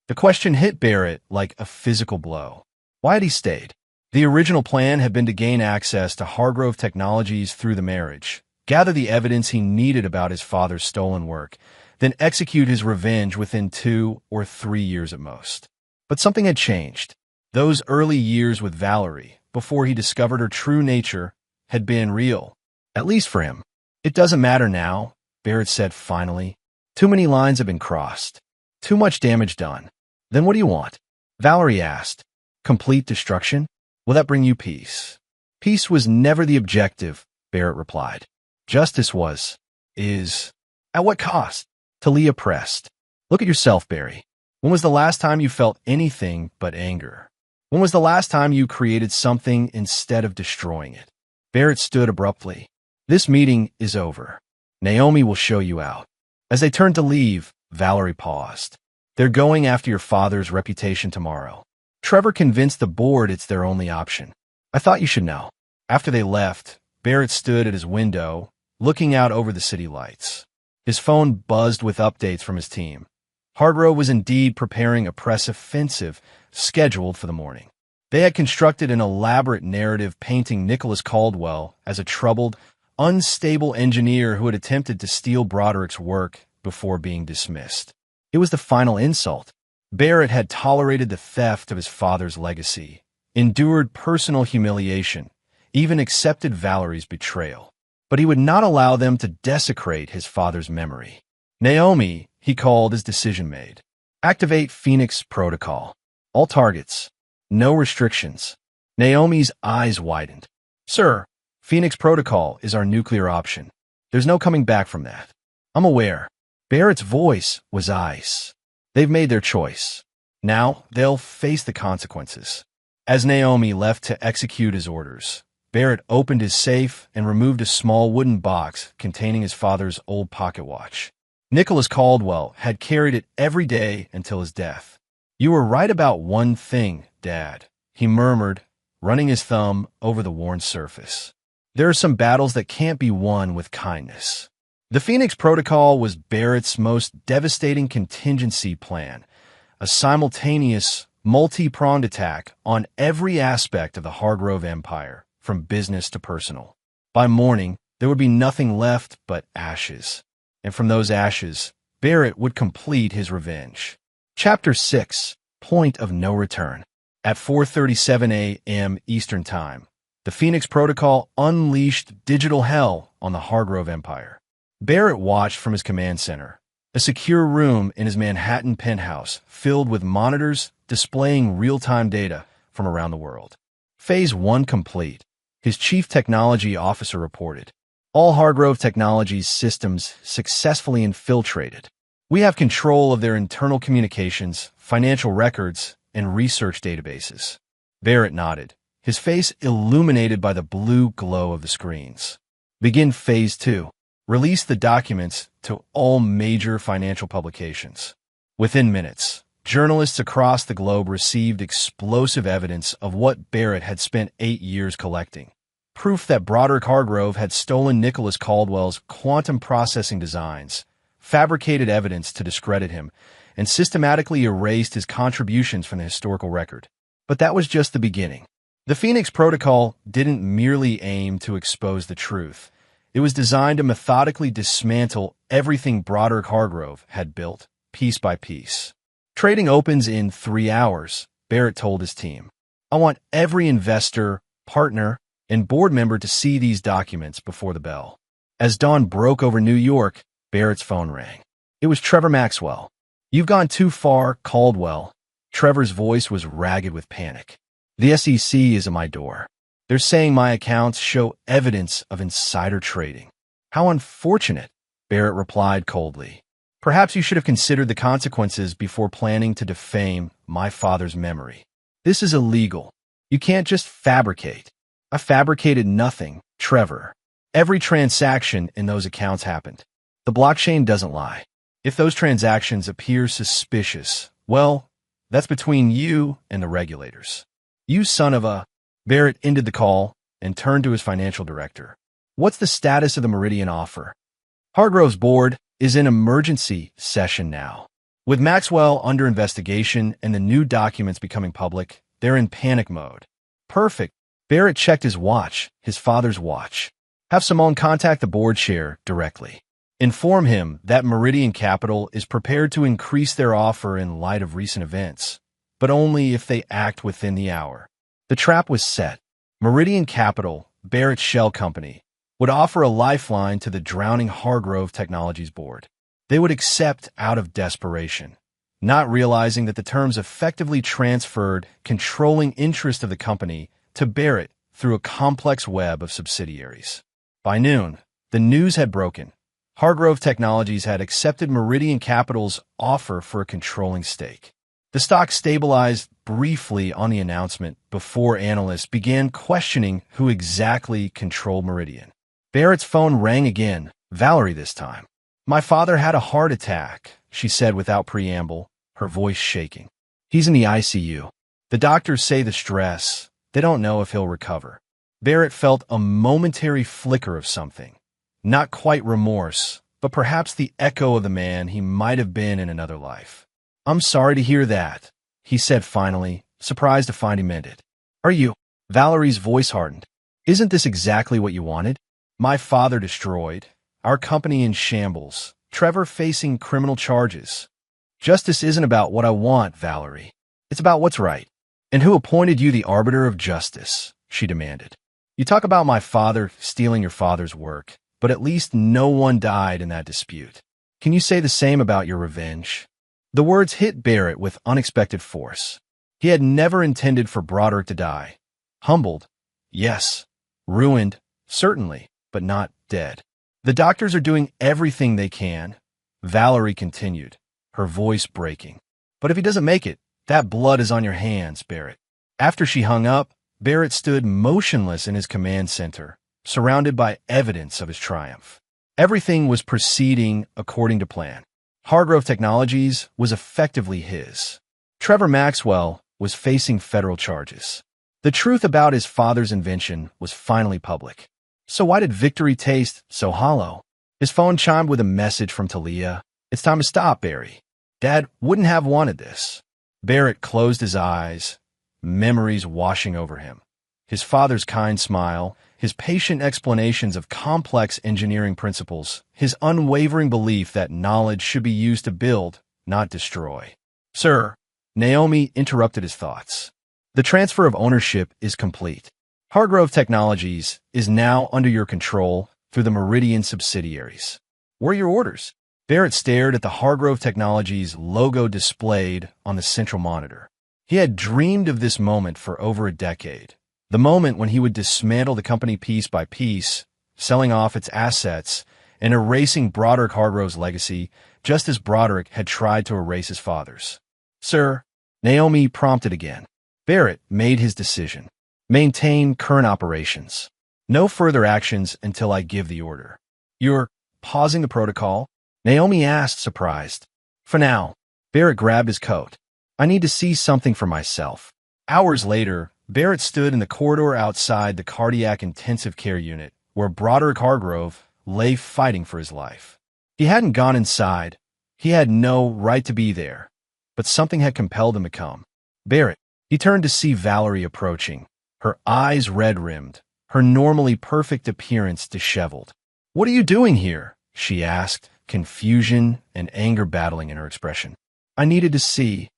The question hit Barrett like a physical blow. Why had he stayed? The original plan had been to gain access to Hargrove Technologies through the marriage, gather the evidence he needed about his father's stolen work, then execute his revenge within 2 or 3 years at most. But something had changed. Those early years with Valerie, before he discovered her true nature, had been real, at least for him. "It doesn't matter now," Barrett said finally. "Too many lines have been crossed. Too much damage done." "Then what do you want?" Valerie asked. "Complete destruction? Will that bring you peace?" "Peace was never the objective," Barrett replied. "Justice was. Is. At what cost?" Talia pressed. "Look at yourself, Barry. When was the last time you felt anything but anger? When was the last time you created something instead of destroying it?" Barrett stood abruptly. "This meeting is over. Naomi will show you out." As they turned to leave, Valerie paused. "They're going after your father's reputation tomorrow. Trevor convinced the board it's their only option. I thought you should know." After they left, Barrett stood at his window, looking out over the city lights. His phone buzzed with updates from his team. Hargrove was indeed preparing a press offensive scheduled for the morning. They had constructed an elaborate narrative painting Nicholas Caldwell as a troubled, unstable engineer who had attempted to steal Broderick's work before being dismissed. It was the final insult. Barrett had tolerated the theft of his father's legacy, endured personal humiliation, even accepted Valerie's betrayal. But he would not allow them to desecrate his father's memory. "Naomi," he called his decision made. "Activate Phoenix Protocol. All targets. No restrictions." Naomi's eyes widened. "Sir, Phoenix Protocol is our nuclear option. There's no coming back from that." "I'm aware." Barrett's voice was ice. "They've made their choice. Now they'll face the consequences." As Naomi left to execute his orders, Barrett opened his safe and removed a small wooden box containing his father's old pocket watch. Nicholas Caldwell had carried it every day until his death. "You were right about one thing, Dad," he murmured, running his thumb over the worn surface. There are some battles that can't be won with kindness. The Phoenix Protocol was Barrett's most devastating contingency plan, a simultaneous, multi-pronged attack on every aspect of the Hargrove Empire, from business to personal. By morning, there would be nothing left but ashes. And from those ashes, Barrett would complete his revenge. Chapter 6, Point of No Return. At 4:37 a.m. Eastern Time, the Phoenix Protocol unleashed digital hell on the Hargrove Empire. Barrett watched from his command center, a secure room in his Manhattan penthouse filled with monitors displaying real-time data from around the world. Phase 1 complete, his chief technology officer reported. All Hargrove Technologies systems successfully infiltrated. We have control of their internal communications, financial records, and research databases. Barrett nodded, his face illuminated by the blue glow of the screens. Begin Phase 2. Release the documents to all major financial publications. Within minutes, journalists across the globe received explosive evidence of what Barrett had spent 8 years collecting. Proof that Broderick Hargrove had stolen Nicholas Caldwell's quantum processing designs, fabricated evidence to discredit him, and systematically erased his contributions from the historical record. But that was just the beginning. The Phoenix Protocol didn't merely aim to expose the truth. It was designed to methodically dismantle everything Broderick Hargrove had built, piece by piece. Trading opens in 3 hours, Barrett told his team. I want every investor, partner, and board member to see these documents before the bell. As dawn broke over New York, Barrett's phone rang. It was Trevor Maxwell. You've gone too far, Caldwell. Trevor's voice was ragged with panic. The SEC is at my door. They're saying my accounts show evidence of insider trading. How unfortunate, Barrett replied coldly. Perhaps you should have considered the consequences before planning to defame my father's memory. This is illegal. You can't just fabricate. I fabricated nothing, Trevor. Every transaction in those accounts happened. The blockchain doesn't lie. If those transactions appear suspicious, well, that's between you and the regulators. You son of a... Barrett ended the call and turned to his financial director. What's the status of the Meridian offer? Hargrove's board is in emergency session now. With Maxwell under investigation and the new documents becoming public, they're in panic mode. Perfect. Barrett checked his watch, his father's watch. Have Simone contact the board chair directly. Inform him that Meridian Capital is prepared to increase their offer in light of recent events, but only if they act within the hour. The trap was set. Meridian Capital, Barrett's shell company, would offer a lifeline to the drowning Hargrove Technologies board. They would accept out of desperation, not realizing that the terms effectively transferred controlling interest of the company to Barrett through a complex web of subsidiaries. By noon, the news had broken. Hargrove Technologies had accepted Meridian Capital's offer for a controlling stake. The stock stabilized briefly on the announcement before analysts began questioning who exactly controlled Meridian. Barrett's phone rang again, Valerie this time. My father had a heart attack, she said without preamble, her voice shaking. He's in the ICU. The doctors say the stress. They don't know if he'll recover. Barrett felt a momentary flicker of something. Not quite remorse, but perhaps the echo of the man he might have been in another life. I'm sorry to hear that, he said finally, surprised to find he meant it. Are you? Valerie's voice hardened. Isn't this exactly what you wanted? My father destroyed. Our company in shambles. Trevor facing criminal charges. Justice isn't about what I want, Valerie. It's about what's right. And who appointed you the arbiter of justice? She demanded. You talk about my father stealing your father's work, but at least no one died in that dispute. Can you say the same about your revenge? The words hit Barrett with unexpected force. He had never intended for Broderick to die. Humbled, yes. Ruined, certainly, but not dead. The doctors are doing everything they can, Valerie continued, her voice breaking. But if he doesn't make it, that blood is on your hands, Barrett. After she hung up, Barrett stood motionless in his command center, surrounded by evidence of his triumph. Everything was proceeding according to plan. Hargrove Technologies was effectively his. Trevor Maxwell was facing federal charges. The truth about his father's invention was finally public. So why did victory taste so hollow? His phone chimed with a message from Talia. It's time to stop, Barry. Dad wouldn't have wanted this. Barrett closed his eyes, memories washing over him. His father's kind smile, his patient explanations of complex engineering principles, his unwavering belief that knowledge should be used to build, not destroy. Sir, Naomi interrupted his thoughts. The transfer of ownership is complete. Hargrove Technologies is now under your control through the Meridian subsidiaries. What are your orders? Barrett stared at the Hargrove Technologies logo displayed on the central monitor. He had dreamed of this moment for over a decade. The moment when he would dismantle the company piece by piece, selling off its assets and erasing Broderick Hargrove's legacy, just as Broderick had tried to erase his father's. Sir, Naomi prompted again. Barrett made his decision. Maintain current operations. No further actions until I give the order. You're pausing the protocol? Naomi asked, surprised. For now. Barrett grabbed his coat. I need to see something for myself. Hours later, Barrett stood in the corridor outside the cardiac intensive care unit, where Broderick Hargrove lay fighting for his life. He hadn't gone inside. He had no right to be there, but something had compelled him to come. Barrett. He turned to see Valerie approaching, her eyes red-rimmed, her normally perfect appearance disheveled. What are you doing here? She asked, confusion and anger battling in her expression. I needed to see,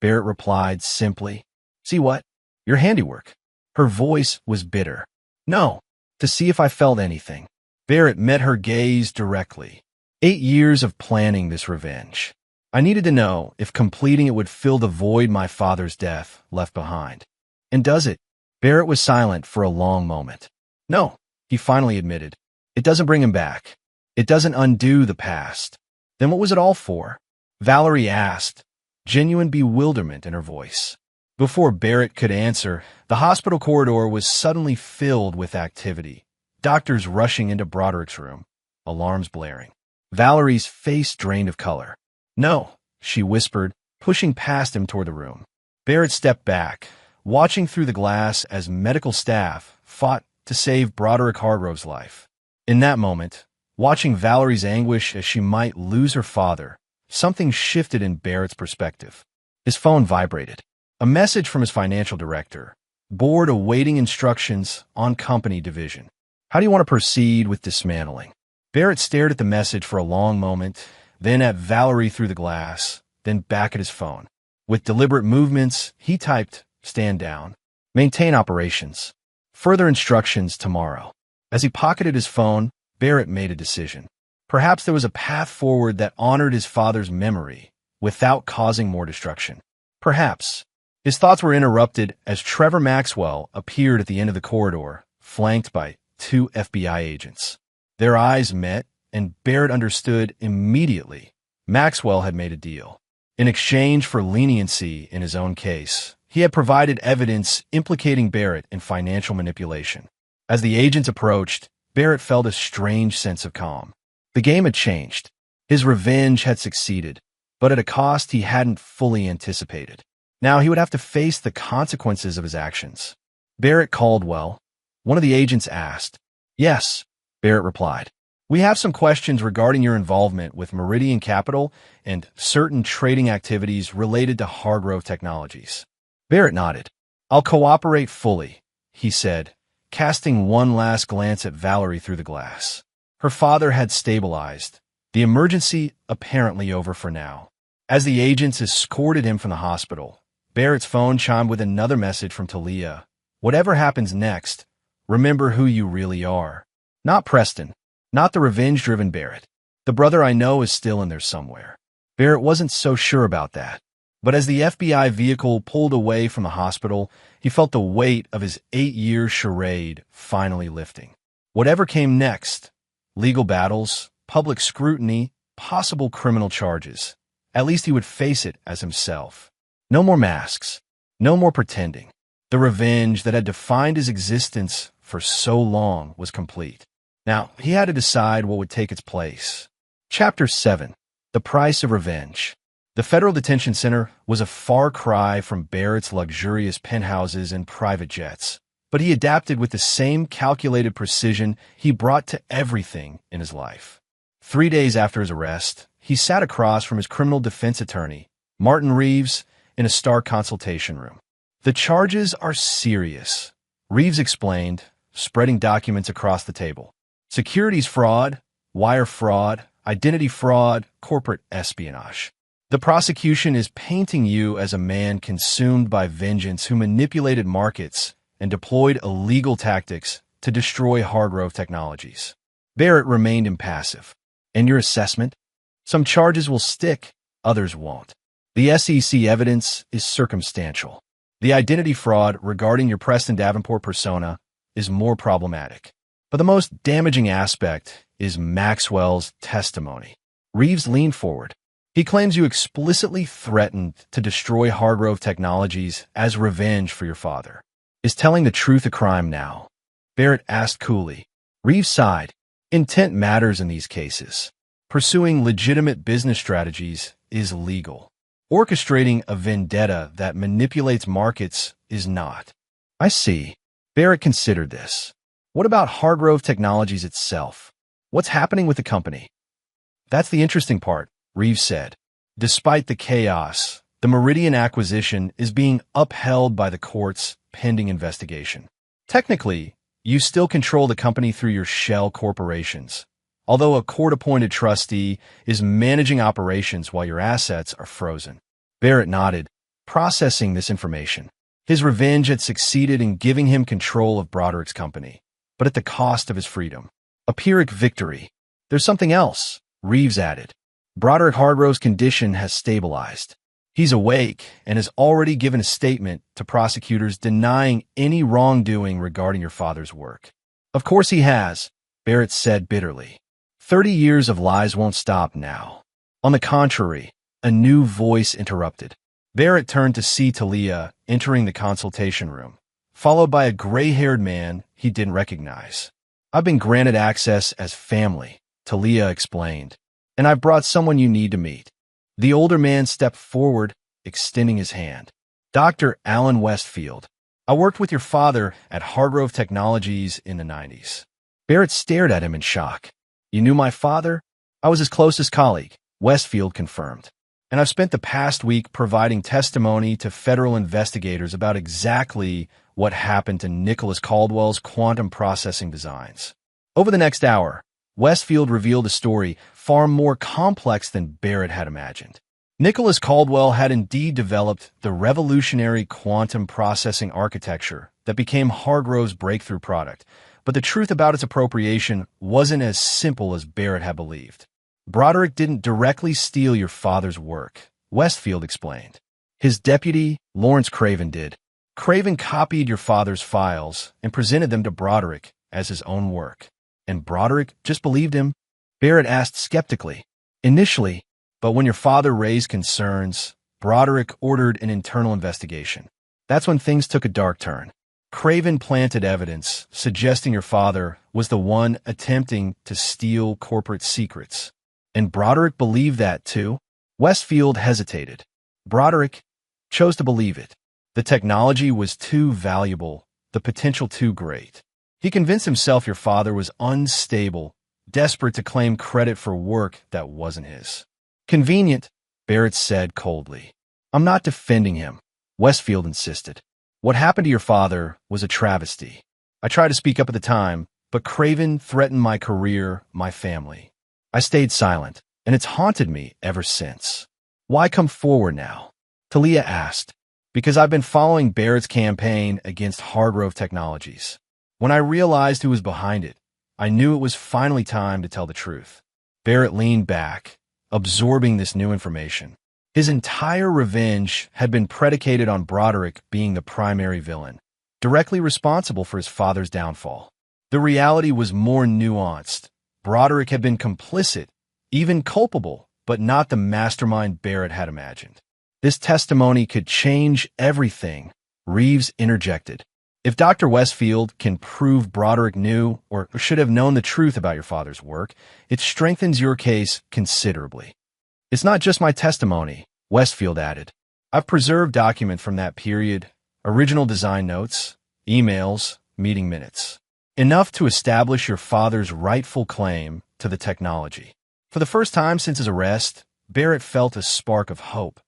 Barrett replied simply. See what? Your handiwork. Her voice was bitter. No, to see if I felt anything. Barrett met her gaze directly. 8 years of planning this revenge. I needed to know if completing it would fill the void my father's death left behind. And does it? Barrett was silent for a long moment. No, he finally admitted. It doesn't bring him back. It doesn't undo the past. Then what was it all for? Valerie asked, genuine bewilderment in her voice. Before Barrett could answer, the hospital corridor was suddenly filled with activity. Doctors rushing into Broderick's room, alarms blaring. Valerie's face drained of color. No, she whispered, pushing past him toward the room. Barrett stepped back, watching through the glass as medical staff fought to save Broderick Hargrove's life. In that moment, watching Valerie's anguish as she might lose her father, something shifted in Barrett's perspective. His phone vibrated. A message from his financial director, board awaiting instructions on company division. How do you want to proceed with dismantling? Barrett stared at the message for a long moment, then at Valerie through the glass, then back at his phone. With deliberate movements, he typed, stand down. Maintain operations. Further instructions tomorrow. As he pocketed his phone, Barrett made a decision. Perhaps there was a path forward that honored his father's memory without causing more destruction. Perhaps. His thoughts were interrupted as Trevor Maxwell appeared at the end of the corridor, flanked by 2 FBI agents. Their eyes met, and Barrett understood immediately. Maxwell had made a deal. In exchange for leniency in his own case, he had provided evidence implicating Barrett in financial manipulation. As the agents approached, Barrett felt a strange sense of calm. The game had changed. His revenge had succeeded, but at a cost he hadn't fully anticipated. Now he would have to face the consequences of his actions. Barrett Caldwell, one of the agents asked. Yes, Barrett replied. We have some questions regarding your involvement with Meridian Capital and certain trading activities related to Hargrove Technologies. Barrett nodded. I'll cooperate fully, he said, casting one last glance at Valerie through the glass. Her father had stabilized, the emergency apparently over for now. As the agents escorted him from the hospital, Barrett's phone chimed with another message from Talia. Whatever happens next, remember who you really are. Not Preston. Not the revenge-driven Barrett. The brother I know is still in there somewhere. Barrett wasn't so sure about that. But as the FBI vehicle pulled away from the hospital, he felt the weight of his 8-year charade finally lifting. Whatever came next, legal battles, public scrutiny, possible criminal charges, at least he would face it as himself. No more masks. No more pretending. The revenge that had defined his existence for so long was complete. Now, he had to decide what would take its place. Chapter 7. The Price of Revenge. The federal detention center was a far cry from Barrett's luxurious penthouses and private jets, but he adapted with the same calculated precision he brought to everything in his life. 3 days after his arrest, he sat across from his criminal defense attorney, Martin Reeves, in a stark consultation room. "The charges are serious," Reeves explained, spreading documents across the table. "Securities fraud, wire fraud, identity fraud, corporate espionage. The prosecution is painting you as a man consumed by vengeance who manipulated markets and deployed illegal tactics to destroy Hargrove Technologies." Barrett remained impassive. "And your assessment? Some charges will stick, others won't. The SEC evidence is circumstantial. The identity fraud regarding your Preston Davenport persona is more problematic. But the most damaging aspect is Maxwell's testimony." Reeves leaned forward. "He claims you explicitly threatened to destroy Hargrove Technologies as revenge for your father. Is telling the truth a crime now?" Barrett asked coolly. Reeves sighed. "Intent matters in these cases. Pursuing legitimate business strategies is legal. Orchestrating a vendetta that manipulates markets is not." "I see." Barrett considered this. "What about Hargrove Technologies itself? What's happening with the company?" "That's the interesting part," Reeves said. "Despite the chaos, the Meridian acquisition is being upheld by the courts pending investigation. Technically, you still control the company through your shell corporations, although a court-appointed trustee is managing operations while your assets are frozen." Barrett nodded, processing this information. His revenge had succeeded in giving him control of Broderick's company, but at the cost of his freedom. A Pyrrhic victory. "There's something else," Reeves added. "Broderick Hargrove's condition has stabilized. He's awake and has already given a statement to prosecutors denying any wrongdoing regarding your father's work." "Of course he has," Barrett said bitterly. 30 years of lies won't stop now." On the contrary, a new voice interrupted. Barrett turned to see Talia entering the consultation room, followed by a gray-haired man he didn't recognize. "I've been granted access as family," Talia explained, "and I've brought someone you need to meet." The older man stepped forward, extending his hand. "Dr. Alan Westfield. I worked with your father at Hargrove Technologies in the 90s. Barrett stared at him in shock. "You knew my father?" "I was his closest colleague," Westfield confirmed. "And I've spent the past week providing testimony to federal investigators about exactly what happened to Nicholas Caldwell's quantum processing designs." Over the next hour, Westfield revealed a story far more complex than Barrett had imagined. Nicholas Caldwell had indeed developed the revolutionary quantum processing architecture that became Hargrove's breakthrough product, but the truth about its appropriation wasn't as simple as Barrett had believed. "Broderick didn't directly steal your father's work," Westfield explained. "His deputy, Lawrence Craven, did. Craven copied your father's files and presented them to Broderick as his own work. And Broderick just believed him?" Barrett asked skeptically. "Initially, but when your father raised concerns, Broderick ordered an internal investigation. That's when things took a dark turn. Craven planted evidence suggesting your father was the one attempting to steal corporate secrets. And Broderick believed that too?" Westfield hesitated. "Broderick chose to believe it. The technology was too valuable, the potential too great. He convinced himself your father was unstable, desperate to claim credit for work that wasn't his." "Convenient," Barrett said coldly. "I'm not defending him," Westfield insisted. "What happened to your father was a travesty. I tried to speak up at the time, but Craven threatened my career, my family. I stayed silent, and it's haunted me ever since." "Why come forward now?" Talia asked. "Because I've been following Barrett's campaign against Hargrove Technologies. When I realized who was behind it, I knew it was finally time to tell the truth." Barrett leaned back, absorbing this new information. His entire revenge had been predicated on Broderick being the primary villain, directly responsible for his father's downfall. The reality was more nuanced. Broderick had been complicit, even culpable, but not the mastermind Barrett had imagined. "This testimony could change everything," Reeves interjected. "If Dr. Westfield can prove Broderick knew or should have known the truth about your father's work, it strengthens your case considerably." "It's not just my testimony," Westfield added. I've preserved documents from that period, original design notes, emails, meeting minutes. Enough to establish your father's rightful claim to the technology. For the first time since his arrest, Barrett felt a spark of hope.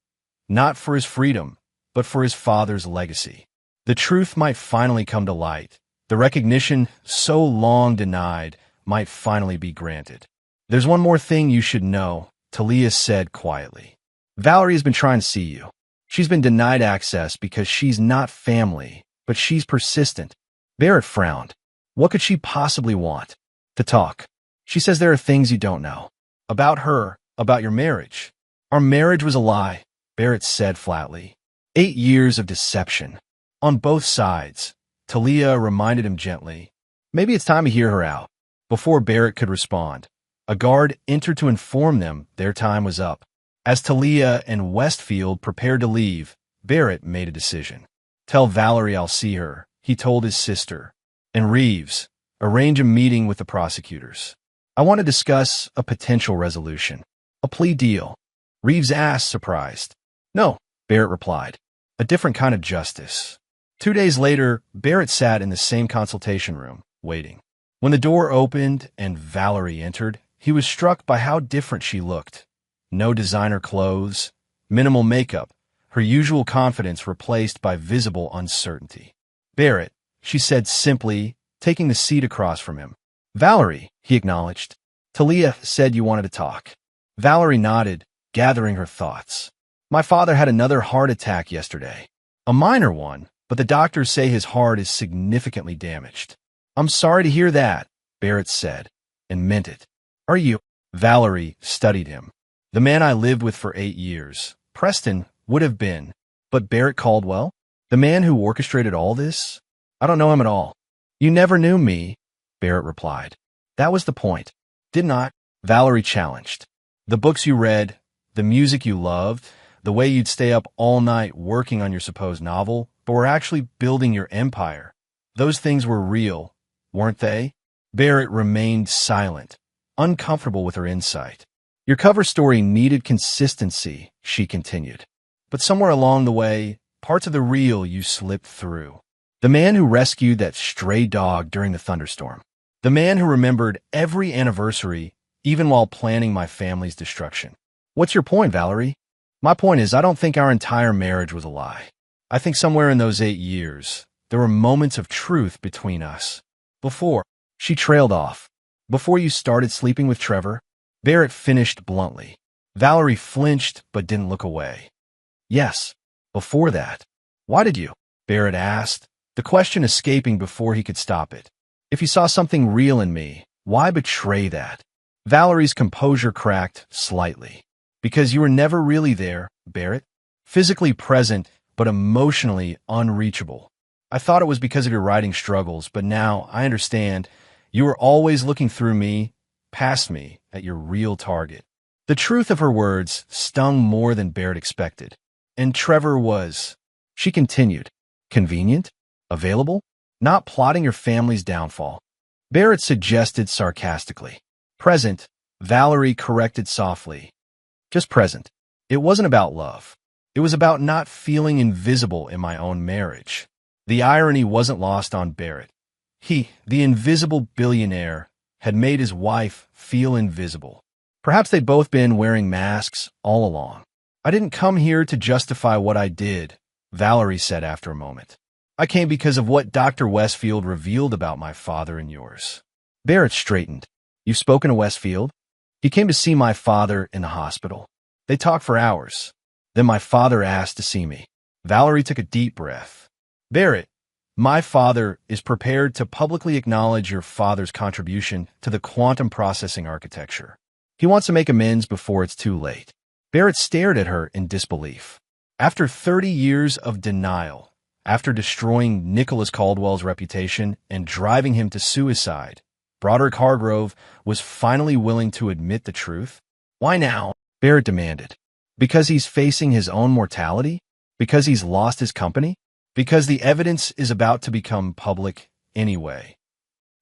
Not for his freedom, but for his father's legacy. The truth might finally come to light. The recognition so long denied might finally be granted. There's one more thing you should know, Talia said quietly. Valerie has been trying to see you. She's been denied access because she's not family, but she's persistent. Barrett frowned. What could she possibly want? To talk. She says there are things you don't know. About her, about your marriage. Our marriage was a lie, Barrett said flatly. 8 years of deception. On both sides. Talia reminded him gently. Maybe it's time to hear her out. Before Barrett could respond, a guard entered to inform them their time was up. As Talia and Westfield prepared to leave, Barrett made a decision. Tell Valerie I'll see her, he told his sister. And Reeves, arrange a meeting with the prosecutors. I want to discuss a potential resolution. A plea deal. Reeves asked, surprised. No, Barrett replied. A different kind of justice. 2 days later, Barrett sat in the same consultation room, waiting. When the door opened and Valerie entered, he was struck by how different she looked. No designer clothes, minimal makeup, her usual confidence replaced by visible uncertainty. Barrett, she said simply, taking the seat across from him. Valerie, he acknowledged. Talia said you wanted to talk. Valerie nodded, gathering her thoughts. My father had another heart attack yesterday. A minor one, but the doctors say his heart is significantly damaged. I'm sorry to hear that, Barrett said, and meant it. Are you? Valerie studied him. The man I lived with for 8 years. Preston would have been. But Barrett Caldwell? The man who orchestrated all this? I don't know him at all. You never knew me, Barrett replied. That was the point. Did not? Valerie challenged. The books you read, the music you loved, the way you'd stay up all night working on your supposed novel, but were actually building your empire. Those things were real, weren't they? Barrett remained silent, uncomfortable with her insight. Your cover story needed consistency, she continued. But somewhere along the way, parts of the real you slipped through. The man who rescued that stray dog during the thunderstorm. The man who remembered every anniversary, even while planning my family's destruction. What's your point, Valerie? My point is, I don't think our entire marriage was a lie. I think somewhere in those 8 years, there were moments of truth between us. Before, she trailed off. Before you started sleeping with Trevor, Barrett finished bluntly. Valerie flinched but didn't look away. Yes, before that. Why did you? Barrett asked, the question escaping before he could stop it. If you saw something real in me, why betray that? Valerie's composure cracked slightly. Because you were never really there, Barrett. Physically present, but emotionally unreachable. I thought it was because of your writing struggles, but now I understand. You were always looking through me, past me, at your real target. The truth of her words stung more than Barrett expected. And Trevor was, she continued, convenient, available, not plotting your family's downfall. Barrett suggested sarcastically. Present, Valerie corrected softly. Just present. It wasn't about love. It was about not feeling invisible in my own marriage. The irony wasn't lost on Barrett. He, the invisible billionaire, had made his wife feel invisible. Perhaps they'd both been wearing masks all along. I didn't come here to justify what I did, Valerie said after a moment. I came because of what Dr. Westfield revealed about my father and yours. Barrett straightened. You've spoken to Westfield? He came to see my father in the hospital. They talked for hours. Then my father asked to see me. Valerie took a deep breath. Barrett, my father is prepared to publicly acknowledge your father's contribution to the quantum processing architecture. He wants to make amends before it's too late. Barrett stared at her in disbelief. After 30 years of denial, after destroying Nicholas Caldwell's reputation and driving him to suicide, Broderick Hargrove was finally willing to admit the truth. Why now? Barrett demanded. Because he's facing his own mortality? Because he's lost his company? Because the evidence is about to become public anyway.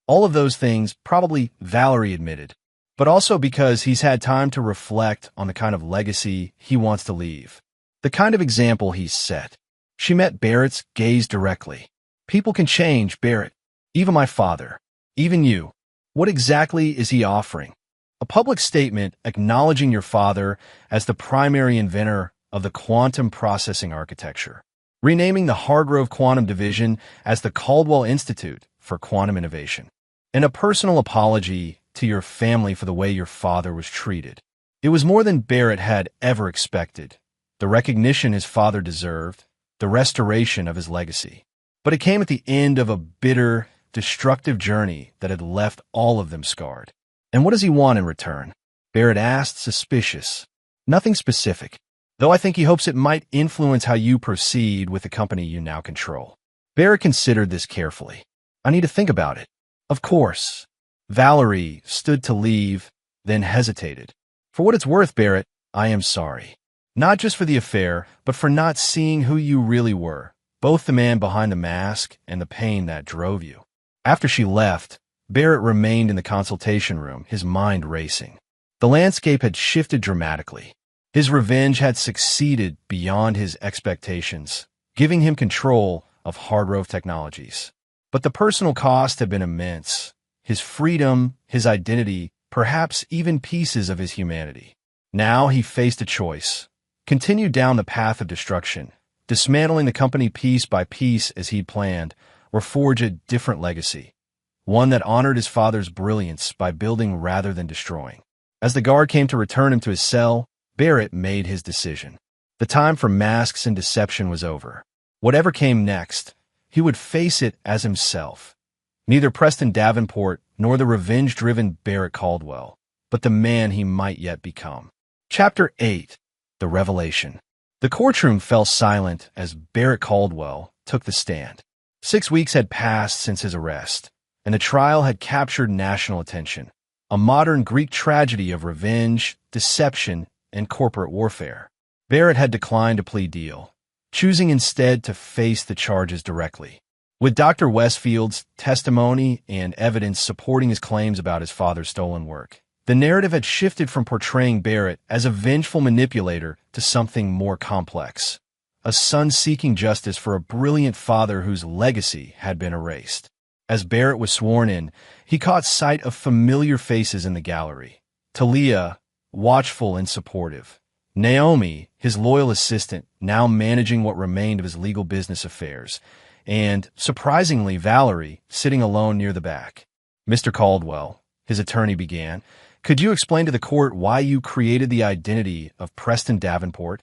All of those things, probably Valerie admitted, but also because he's had time to reflect on the kind of legacy he wants to leave. The kind of example he set. She met Barrett's gaze directly. People can change, Barrett. Even my father. Even you. What exactly is he offering? A public statement acknowledging your father as the primary inventor of the quantum processing architecture, renaming the Hargrove Quantum Division as the Caldwell Institute for Quantum Innovation, and a personal apology to your family for the way your father was treated. It was more than Barrett had ever expected, the recognition his father deserved, the restoration of his legacy. But it came at the end of a bitter, destructive journey that had left all of them scarred. And what does he want in return? Barrett asked, suspicious. Nothing specific, though I think he hopes it might influence how you proceed with the company you now control. Barrett considered this carefully. I need to think about it. Of course. Valerie stood to leave, then hesitated. For what it's worth, Barrett, I am sorry. Not just for the affair, but for not seeing who you really were, both the man behind the mask and the pain that drove you. After she left, Barrett remained in the consultation room, his mind racing. The landscape had shifted dramatically. His revenge had succeeded beyond his expectations, giving him control of Hargrove Technologies. But the personal cost had been immense. His freedom, his identity, perhaps even pieces of his humanity. Now he faced a choice. Continue down the path of destruction, dismantling the company piece by piece as he'd planned, or forge a different legacy, one that honored his father's brilliance by building rather than destroying. As the guard came to return him to his cell, Barrett made his decision. The time for masks and deception was over. Whatever came next, he would face it as himself. Neither Preston Davenport nor the revenge-driven Barrett Caldwell, but the man he might yet become. Chapter 8. The Revelation. The courtroom fell silent as Barrett Caldwell took the stand. 6 weeks had passed since his arrest, and the trial had captured national attention. A modern Greek tragedy of revenge, deception, and corporate warfare. Barrett had declined a plea deal, choosing instead to face the charges directly. With Dr. Westfield's testimony and evidence supporting his claims about his father's stolen work, the narrative had shifted from portraying Barrett as a vengeful manipulator to something more complex. A son seeking justice for a brilliant father whose legacy had been erased. As Barrett was sworn in, he caught sight of familiar faces in the gallery. Talia, watchful and supportive. Naomi, his loyal assistant, now managing what remained of his legal business affairs. And, surprisingly, Valerie, sitting alone near the back. Mr. Caldwell, his attorney began, could you explain to the court why you created the identity of Preston Davenport?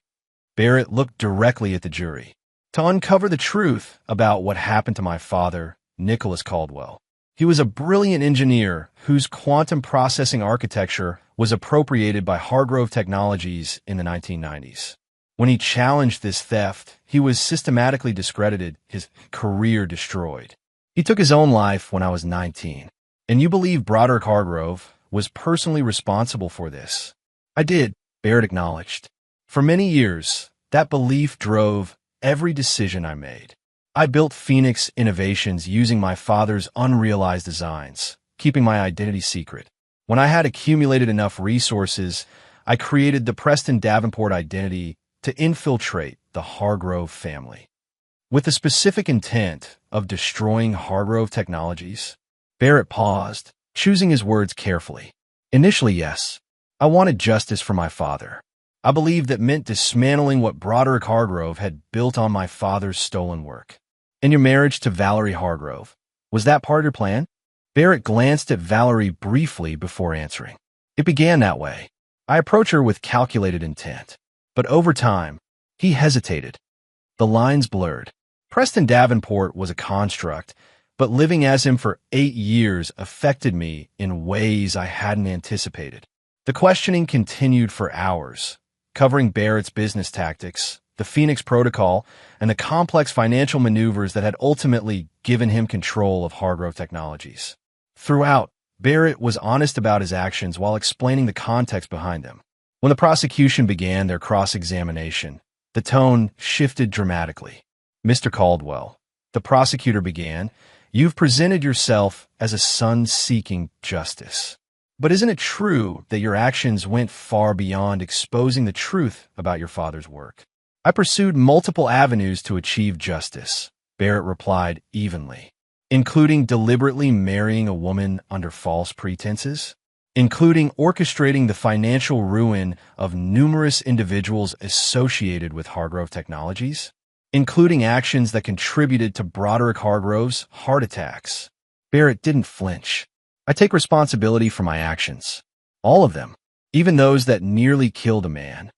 Barrett looked directly at the jury. To uncover the truth about what happened to my father, Nicholas Caldwell. He was a brilliant engineer whose quantum processing architecture was appropriated by Hargrove Technologies in the 1990s. When he challenged this theft, he was systematically discredited, his career destroyed. He took his own life when I was 19. And you believe Broderick Hargrove was personally responsible for this? I did, Barrett acknowledged. For many years, that belief drove every decision I made. I built Phoenix Innovations using my father's unrealized designs, keeping my identity secret. When I had accumulated enough resources, I created the Preston Davenport identity to infiltrate the Hargrove family. With the specific intent of destroying Hargrove Technologies, Barrett paused, choosing his words carefully. Initially, yes, I wanted justice for my father. I believed that meant dismantling what Broderick Hargrove had built on my father's stolen work. In your marriage to Valerie Hargrove, was that part of your plan? Barrett glanced at Valerie briefly before answering. It began that way. I approached her with calculated intent. But over time, he hesitated. The lines blurred. Preston Davenport was a construct, but living as him for 8 years affected me in ways I hadn't anticipated. The questioning continued for hours, covering Barrett's business tactics, the Phoenix Protocol, and the complex financial maneuvers that had ultimately given him control of Hargrove Technologies. Throughout, Barrett was honest about his actions while explaining the context behind them. When the prosecution began their cross-examination, the tone shifted dramatically. Mr. Caldwell, the prosecutor began, you've presented yourself as a son seeking justice. But isn't it true that your actions went far beyond exposing the truth about your father's work? I pursued multiple avenues to achieve justice, Barrett replied evenly, including deliberately marrying a woman under false pretenses, including orchestrating the financial ruin of numerous individuals associated with Hargrove Technologies, including actions that contributed to Broderick Hargrove's heart attacks. Barrett didn't flinch. I take responsibility for my actions. All of them, even those that nearly killed a man.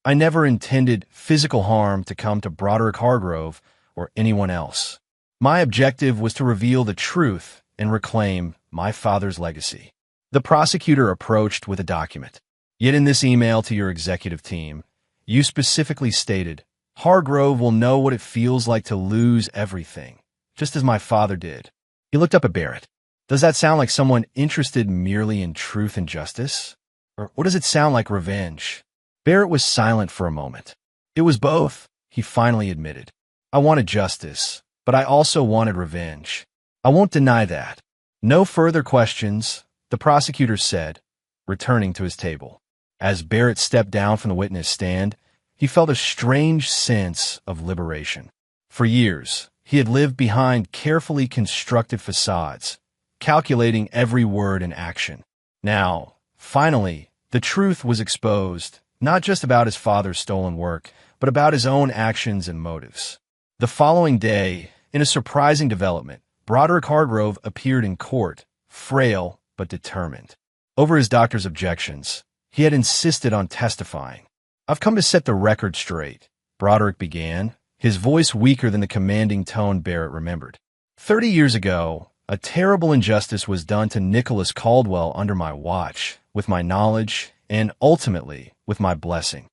I never intended physical harm to come to Broderick Hargrove or anyone else. My objective was to reveal the truth and reclaim my father's legacy. The prosecutor approached with a document. Yet in this email to your executive team, you specifically stated, Hargrove will know what it feels like to lose everything, just as my father did. He looked up at Barrett. Does that sound like someone interested merely in truth and justice? Or what does it sound like, revenge? Barrett was silent for a moment. It was both, he finally admitted. I wanted justice, but I also wanted revenge. I won't deny that. No further questions, the prosecutor said, returning to his table. As Barrett stepped down from the witness stand, he felt a strange sense of liberation. For years, he had lived behind carefully constructed facades, calculating every word and action. Now, finally, the truth was exposed, not just about his father's stolen work, but about his own actions and motives. The following day, in a surprising development, Broderick Hargrove appeared in court, frail but determined. Over his doctor's objections, he had insisted on testifying. I've come to set the record straight, Broderick began, his voice weaker than the commanding tone Barrett remembered. 30 years ago, a terrible injustice was done to Nicholas Caldwell under my watch, with my knowledge, and ultimately, with my blessing.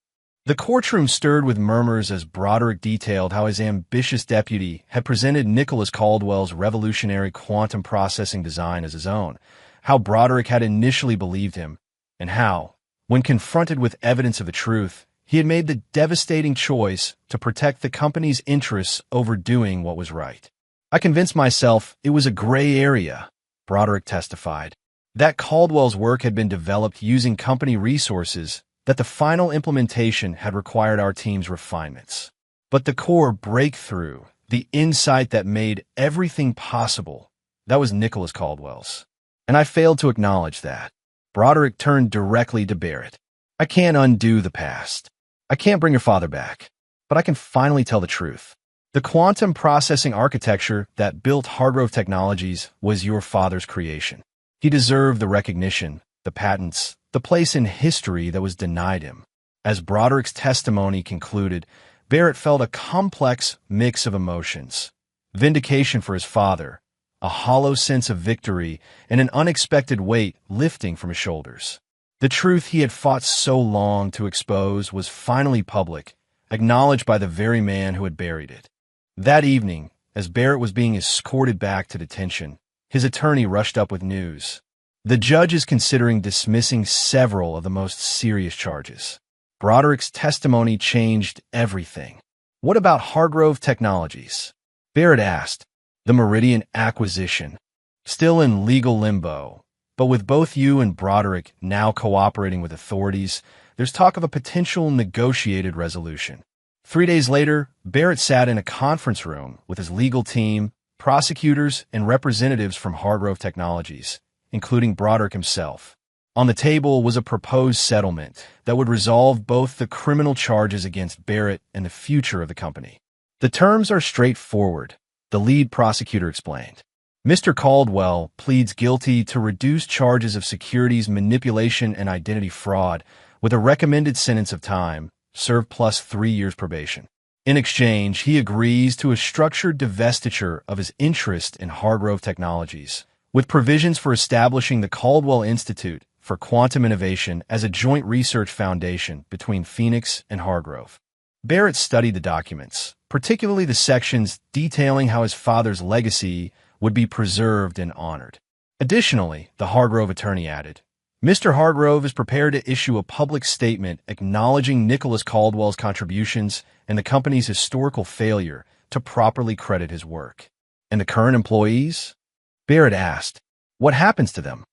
The courtroom stirred with murmurs as Broderick detailed how his ambitious deputy had presented Nicholas Caldwell's revolutionary quantum processing design as his own, how Broderick had initially believed him, and how, when confronted with evidence of the truth, he had made the devastating choice to protect the company's interests over doing what was right. I convinced myself it was a gray area, Broderick testified, that Caldwell's work had been developed using company resources, that the final implementation had required our team's refinements. But the core breakthrough, the insight that made everything possible, that was Nicholas Caldwell's. And I failed to acknowledge that. Broderick turned directly to Barrett. I can't undo the past. I can't bring your father back. But I can finally tell the truth. The quantum processing architecture that built Hargrove Technologies was your father's creation. He deserved the recognition, the patents, the place in history that was denied him. As Broderick's testimony concluded, Barrett felt a complex mix of emotions. Vindication for his father, a hollow sense of victory, and an unexpected weight lifting from his shoulders. The truth he had fought so long to expose was finally public, acknowledged by the very man who had buried it. That evening, as Barrett was being escorted back to detention, his attorney rushed up with news. The judge is considering dismissing several of the most serious charges. Broderick's testimony changed everything. What about Hargrove Technologies? Barrett asked. The Meridian acquisition. Still in legal limbo, but with both you and Broderick now cooperating with authorities, there's talk of a potential negotiated resolution. 3 days later, Barrett sat in a conference room with his legal team, prosecutors, and representatives from Hargrove Technologies, including Broderick himself. On the table was a proposed settlement that would resolve both the criminal charges against Barrett and the future of the company. The terms are straightforward, the lead prosecutor explained. Mr. Caldwell pleads guilty to reduced charges of securities manipulation and identity fraud with a recommended sentence of time, served plus 3 years probation. In exchange, he agrees to a structured divestiture of his interest in Hargrove Technologies, with provisions for establishing the Caldwell Institute for Quantum Innovation as a joint research foundation between Phoenix and Hargrove. Barrett studied the documents, particularly the sections detailing how his father's legacy would be preserved and honored. Additionally, the Hargrove attorney added, Mr. Hargrove is prepared to issue a public statement acknowledging Nicholas Caldwell's contributions and the company's historical failure to properly credit his work. And the current employees? Barrett asked, what happens to them?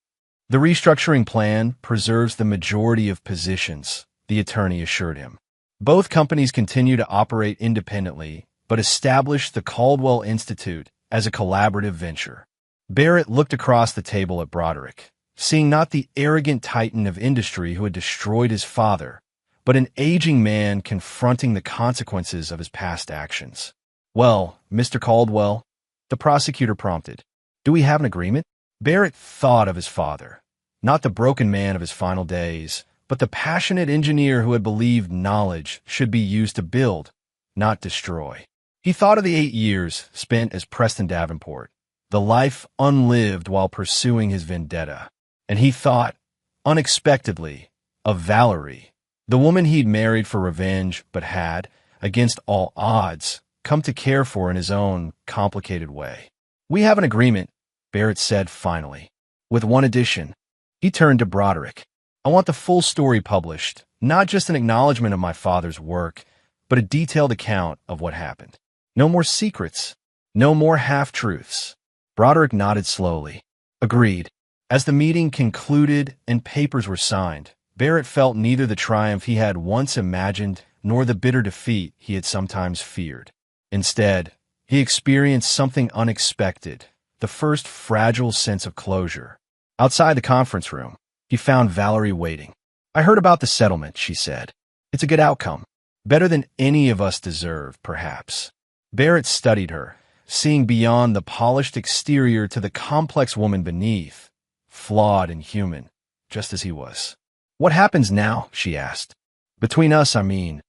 The restructuring plan preserves the majority of positions, the attorney assured him. Both companies continue to operate independently, but established the Caldwell Institute as a collaborative venture. Barrett looked across the table at Broderick, seeing not the arrogant titan of industry who had destroyed his father, but an aging man confronting the consequences of his past actions. "Well, Mr. Caldwell," the prosecutor prompted, "do we have an agreement?" Barrett thought of his father, not the broken man of his final days, but the passionate engineer who had believed knowledge should be used to build, not destroy. He thought of the 8 years spent as Preston Davenport, the life unlived while pursuing his vendetta. And he thought, unexpectedly, of Valerie, the woman he'd married for revenge but had, against all odds, come to care for in his own complicated way. "We have an agreement," Barrett said finally, "with one addition." He turned to Broderick. "I want the full story published, not just an acknowledgement of my father's work, but a detailed account of what happened. No more secrets, no more half-truths." Broderick nodded slowly. "Agreed." As the meeting concluded and papers were signed, Barrett felt neither the triumph he had once imagined nor the bitter defeat he had sometimes feared. Instead, he experienced something unexpected, the first fragile sense of closure. Outside the conference room, he found Valerie waiting. "I heard about the settlement," she said. "It's a good outcome. Better than any of us deserved, perhaps." Barrett studied her, seeing beyond the polished exterior to the complex woman beneath, flawed and human, just as he was. "What happens now?" she asked. "Between us, I mean."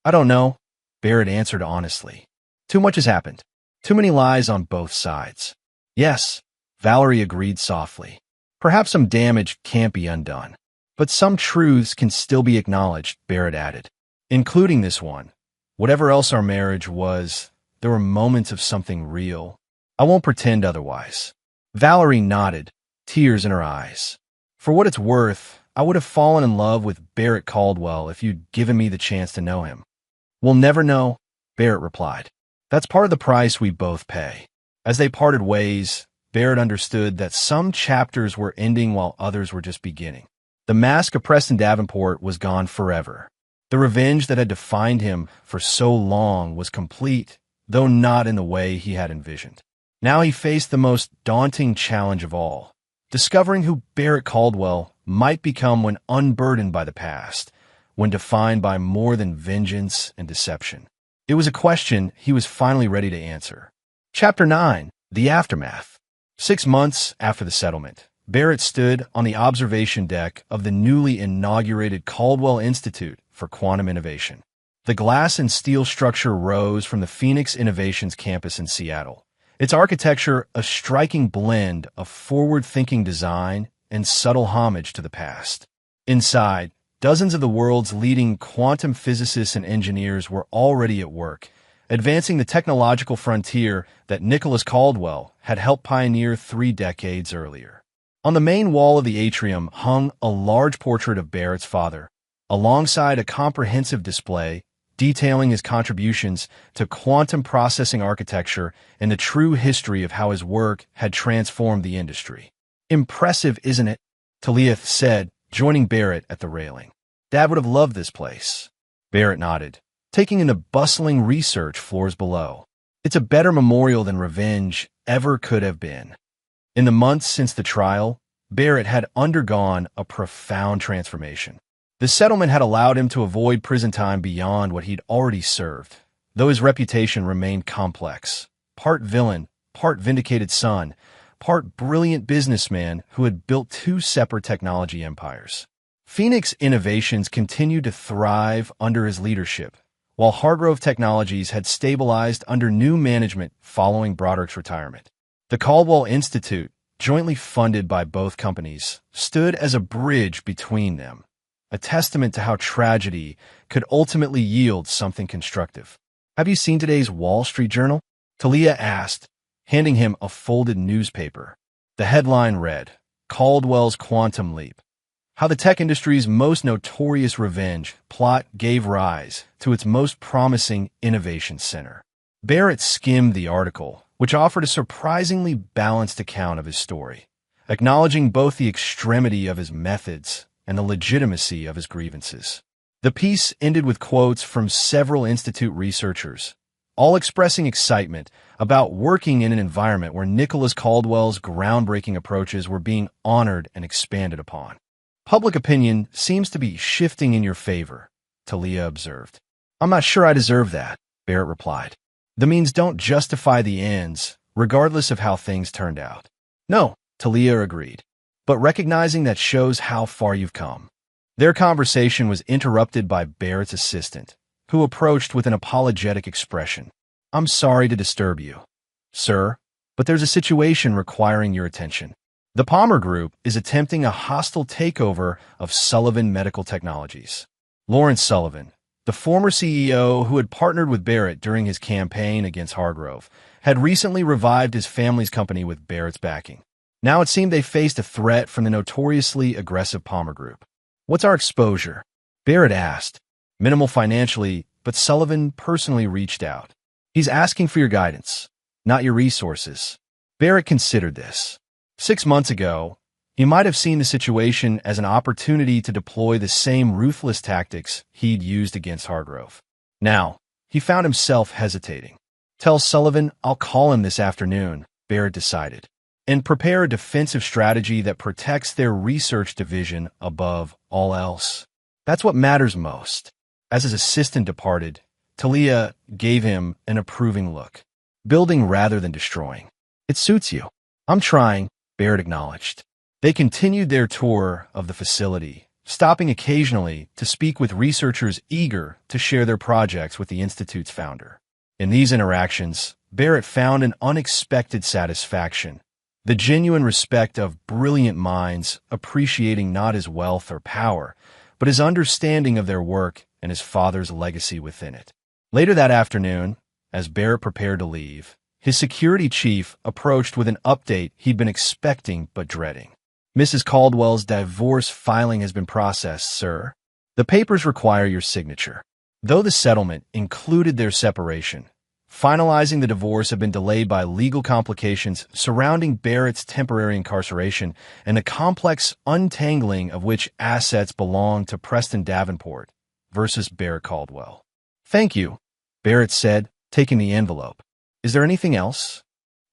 "I don't know," Barrett answered honestly. "Too much has happened. Too many lies on both sides." "Yes," Valerie agreed softly. "Perhaps some damage can't be undone. But some truths can still be acknowledged," Barrett added. "Including this one. Whatever else our marriage was, there were moments of something real. I won't pretend otherwise." Valerie nodded, tears in her eyes. "For what it's worth, I would have fallen in love with Barrett Caldwell if you'd given me the chance to know him." "We'll never know," Barrett replied. "That's part of the price we both pay." As they parted ways, Barrett understood that some chapters were ending while others were just beginning. The mask of Preston Davenport was gone forever. The revenge that had defined him for so long was complete, though not in the way he had envisioned. Now he faced the most daunting challenge of all, discovering who Barrett Caldwell might become when unburdened by the past, when defined by more than vengeance and deception. It was a question he was finally ready to answer. Chapter 9. The Aftermath. 6 months after the settlement, Barrett stood on the observation deck of the newly inaugurated Caldwell Institute for Quantum Innovation. The glass and steel structure rose from the Phoenix Innovations campus in Seattle, its architecture a striking blend of forward-thinking design and subtle homage to the past. Inside, dozens of the world's leading quantum physicists and engineers were already at work, advancing the technological frontier that Nicholas Caldwell had helped pioneer 3 decades earlier. On the main wall of the atrium hung a large portrait of Barrett's father, alongside a comprehensive display detailing his contributions to quantum processing architecture and the true history of how his work had transformed the industry. "Impressive, isn't it?" Talia said, joining Barrett at the railing. "Dad would have loved this place." Barrett nodded, taking in the bustling research floors below. "It's a better memorial than revenge ever could have been." In the months since the trial, Barrett had undergone a profound transformation. The settlement had allowed him to avoid prison time beyond what he'd already served, though his reputation remained complex. Part villain, part vindicated son, part brilliant businessman who had built 2 separate technology empires. Phoenix Innovations continued to thrive under his leadership, while Hargrove Technologies had stabilized under new management following Broderick's retirement. The Caldwell Institute, jointly funded by both companies, stood as a bridge between them, a testament to how tragedy could ultimately yield something constructive. "Have you seen today's Wall Street Journal?" Talia asked, handing him a folded newspaper. The headline read, "Caldwell's Quantum Leap: How the Tech Industry's Most Notorious Revenge Plot Gave Rise to Its Most Promising Innovation Center." Barrett skimmed the article, which offered a surprisingly balanced account of his story, acknowledging both the extremity of his methods and the legitimacy of his grievances. The piece ended with quotes from several Institute researchers, all expressing excitement about working in an environment where Nicholas Caldwell's groundbreaking approaches were being honored and expanded upon. Public opinion seems to be shifting in your favor, Talia observed. I'm not sure I deserve that, Barrett replied. The means don't justify the ends, regardless of how things turned out. No, Talia agreed, but recognizing that shows how far you've come. Their conversation was interrupted by Barrett's assistant, who approached with an apologetic expression. I'm sorry to disturb you, sir, but there's a situation requiring your attention. The Palmer Group is attempting a hostile takeover of Sullivan Medical Technologies. Lawrence Sullivan, the former CEO who had partnered with Barrett during his campaign against Hargrove, had recently revived his family's company with Barrett's backing. Now it seemed they faced a threat from the notoriously aggressive Palmer Group. What's our exposure? Barrett asked. Minimal financially, but Sullivan personally reached out. He's asking for your guidance, not your resources. Barrett considered this. 6 months ago, he might have seen the situation as an opportunity to deploy the same ruthless tactics he'd used against Hargrove. Now, he found himself hesitating. Tell Sullivan I'll call him this afternoon, Barrett decided, and prepare a defensive strategy that protects their research division above all else. That's what matters most. As his assistant departed, Talia gave him an approving look. Building rather than destroying. It suits you. I'm trying, Barrett acknowledged. They continued their tour of the facility, stopping occasionally to speak with researchers eager to share their projects with the Institute's founder. In these interactions, Barrett found an unexpected satisfaction, the genuine respect of brilliant minds appreciating not his wealth or power, but his understanding of their work and his father's legacy within it. Later that afternoon, as Barrett prepared to leave, his security chief approached with an update he'd been expecting but dreading. Mrs. Caldwell's divorce filing has been processed, sir. The papers require your signature. Though the settlement included their separation, finalizing the divorce had been delayed by legal complications surrounding Barrett's temporary incarceration and the complex untangling of which assets belong to Preston Davenport versus Barrett Caldwell. Thank you, Barrett said, taking the envelope. Is there anything else?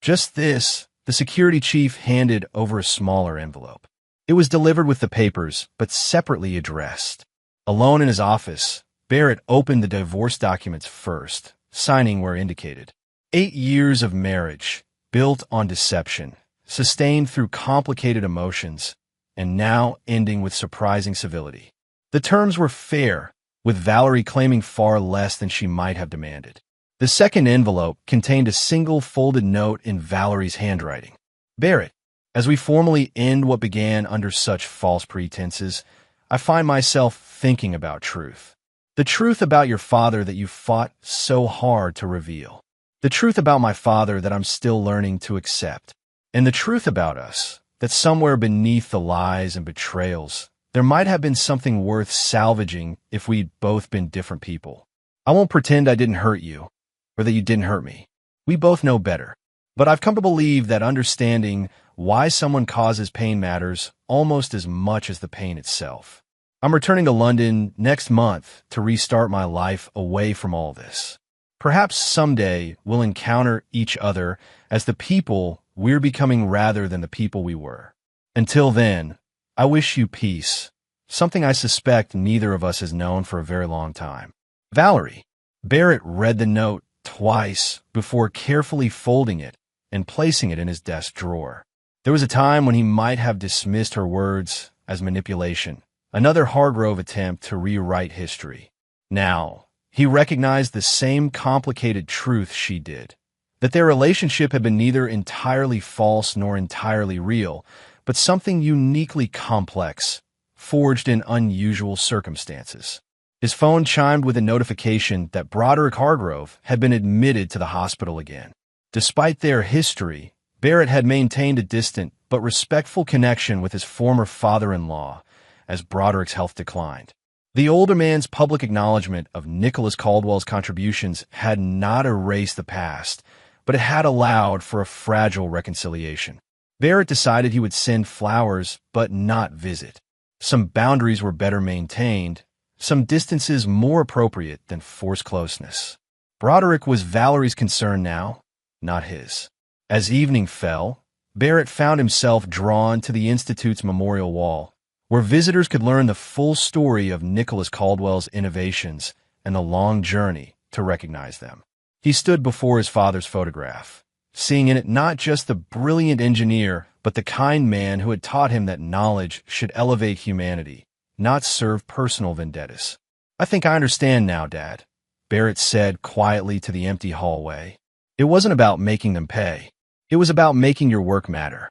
Just this. The security chief handed over a smaller envelope. It was delivered with the papers, but separately addressed. Alone in his office, Barrett opened the divorce documents first, signing where indicated. 8 years of marriage, built on deception, sustained through complicated emotions, and now ending with surprising civility. The terms were fair, with Valerie claiming far less than she might have demanded. The second envelope contained a single folded note in Valerie's handwriting. Barrett, as we formally end what began under such false pretenses, I find myself thinking about truth. The truth about your father that you fought so hard to reveal. The truth about my father that I'm still learning to accept. And the truth about us, that somewhere beneath the lies and betrayals, there might have been something worth salvaging if we'd both been different people. I won't pretend I didn't hurt you, or that you didn't hurt me. We both know better. But I've come to believe that understanding why someone causes pain matters almost as much as the pain itself. I'm returning to London next month to restart my life away from all this. Perhaps someday we'll encounter each other as the people we're becoming rather than the people we were. Until then, I wish you peace, something I suspect neither of us has known for a very long time. Valerie. Barrett read the note twice before carefully folding it and placing it in his desk drawer. There was a time when he might have dismissed her words as manipulation, another Hargrove attempt to rewrite history. Now, he recognized the same complicated truth she did, that their relationship had been neither entirely false nor entirely real, but something uniquely complex, forged in unusual circumstances. His phone chimed with a notification that Broderick Hargrove had been admitted to the hospital again. Despite their history, Barrett had maintained a distant but respectful connection with his former father-in-law as Broderick's health declined. The older man's public acknowledgement of Nicholas Caldwell's contributions had not erased the past, but it had allowed for a fragile reconciliation. Barrett decided he would send flowers but not visit. Some boundaries were better maintained, some distances more appropriate than forced closeness. Broderick was Valerie's concern now, not his. As evening fell, Barrett found himself drawn to the Institute's memorial wall, where visitors could learn the full story of Nicholas Caldwell's innovations and the long journey to recognize them. He stood before his father's photograph, seeing in it not just the brilliant engineer, but the kind man who had taught him that knowledge should elevate humanity, not serve personal vendettas. "I think I understand now, Dad," Barrett said quietly to the empty hallway. "It wasn't about making them pay. It was about making your work matter."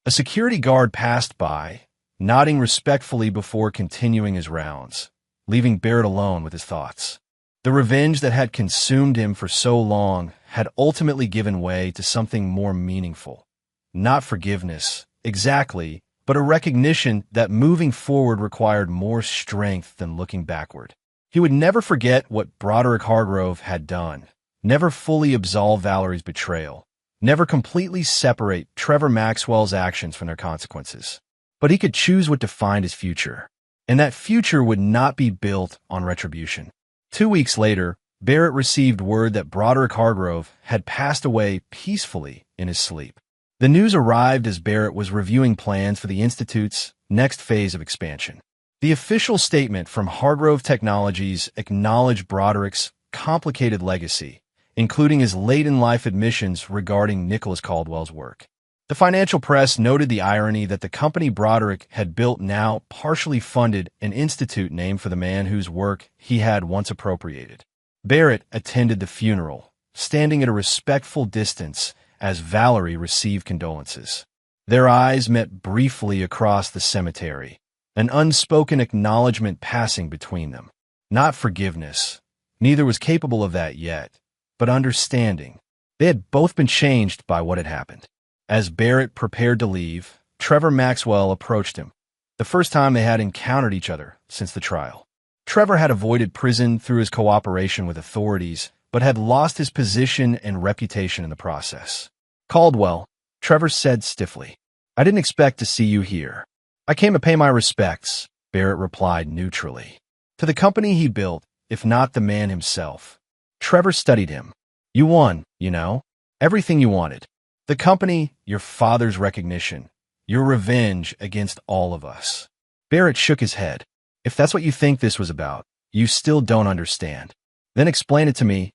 A security guard passed by, nodding respectfully before continuing his rounds, leaving Barrett alone with his thoughts. The revenge that had consumed him for so long had ultimately given way to something more meaningful. Not forgiveness, exactly, but a recognition that moving forward required more strength than looking backward. He would never forget what Broderick Hargrove had done, never fully absolve Valerie's betrayal, never completely separate Trevor Maxwell's actions from their consequences. But he could choose what defined his future, and that future would not be built on retribution. 2 weeks later, Barrett received word that Broderick Hargrove had passed away peacefully in his sleep. The news arrived as Barrett was reviewing plans for the Institute's next phase of expansion. The official statement from Hargrove Technologies acknowledged Broderick's complicated legacy, including his late-in-life admissions regarding Nicholas Caldwell's work. The financial press noted the irony that the company Broderick had built now partially funded an institute named for the man whose work he had once appropriated. Barrett attended the funeral, standing at a respectful distance as Valerie received condolences. Their eyes met briefly across the cemetery, an unspoken acknowledgement passing between them. Not forgiveness. Neither was capable of that yet, but understanding. They had both been changed by what had happened. As Barrett prepared to leave, Trevor Maxwell approached him, the first time they had encountered each other since the trial. Trevor had avoided prison through his cooperation with authorities, but had lost his position and reputation in the process. "Caldwell," Trevor said stiffly, "I didn't expect to see you here." "I came to pay my respects," Barrett replied neutrally. "To the company he built, if not the man himself." Trevor studied him. "You won, you know. Everything you wanted. The company, your father's recognition, your revenge against all of us." Barrett shook his head. "If that's what you think this was about, you still don't understand. Then explain it to me,"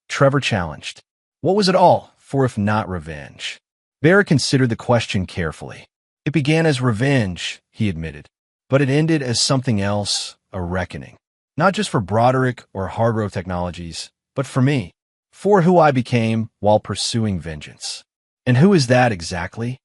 Trevor challenged. "What was it all for if not revenge?" Barrett considered the question carefully. "It began as revenge," he admitted, "but it ended as something else, a reckoning. Not just for Broderick or Hargrove Technologies, but for me, for who I became while pursuing vengeance." "And who is that exactly?"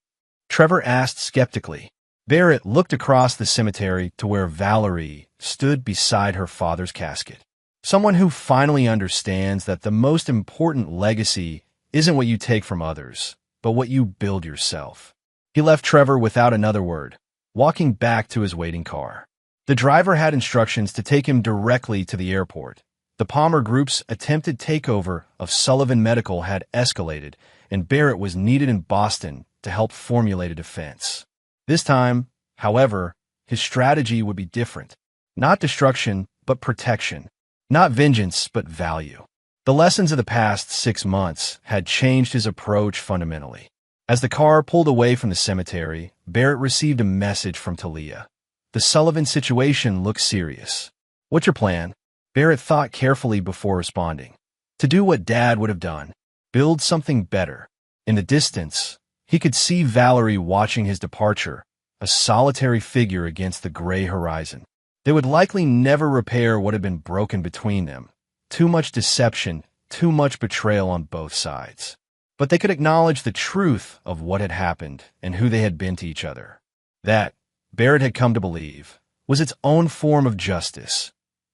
Trevor asked skeptically. Barrett looked across the cemetery to where Valerie stood beside her father's casket. "Someone who finally understands that the most important legacy isn't what you take from others, but what you build yourself." He left Trevor without another word, walking back to his waiting car. The driver had instructions to take him directly to the airport. The Palmer Group's attempted takeover of Sullivan Medical had escalated, and Barrett was needed in Boston to help formulate a defense. This time, however, his strategy would be different. Not destruction, but protection. Not vengeance, but value. The lessons of the past 6 months had changed his approach fundamentally. As the car pulled away from the cemetery, Barrett received a message from Talia. The Sullivan situation looked serious. "What's your plan?" Barrett thought carefully before responding. To do what Dad would have done. Build something better. In the distance, he could see Valerie watching his departure, a solitary figure against the gray horizon. They would likely never repair what had been broken between them. Too much deception, too much betrayal on both sides. But they could acknowledge the truth of what had happened and who they had been to each other. That, Barrett had come to believe, was its own form of justice.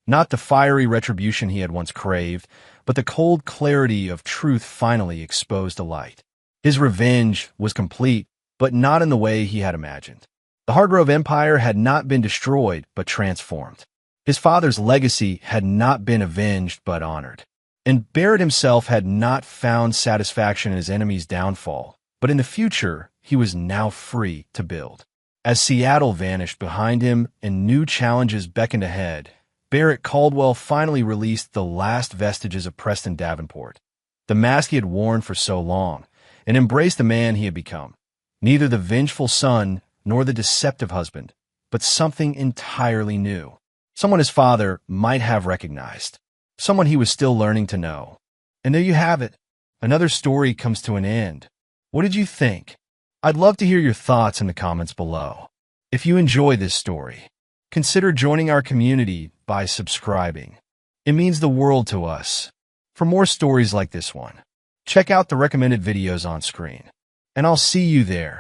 Not the fiery retribution he had once craved, but the cold clarity of truth finally exposed to light. His revenge was complete, but not in the way he had imagined. The Hargrove Empire had not been destroyed, but transformed. His father's legacy had not been avenged, but honored. And Barrett himself had not found satisfaction in his enemy's downfall, but in the future, he was now free to build. As Seattle vanished behind him and new challenges beckoned ahead, Barrett Caldwell finally released the last vestiges of Preston Davenport, the mask he had worn for so long, and embraced the man he had become. Neither the vengeful son nor the deceptive husband, but something entirely new. Someone his father might have recognized. Someone he was still learning to know. And there you have it. Another story comes to an end. What did you think? I'd love to hear your thoughts in the comments below. If you enjoy this story, consider joining our community by subscribing. It means the world to us. For more stories like this one, check out the recommended videos on screen. And I'll see you there.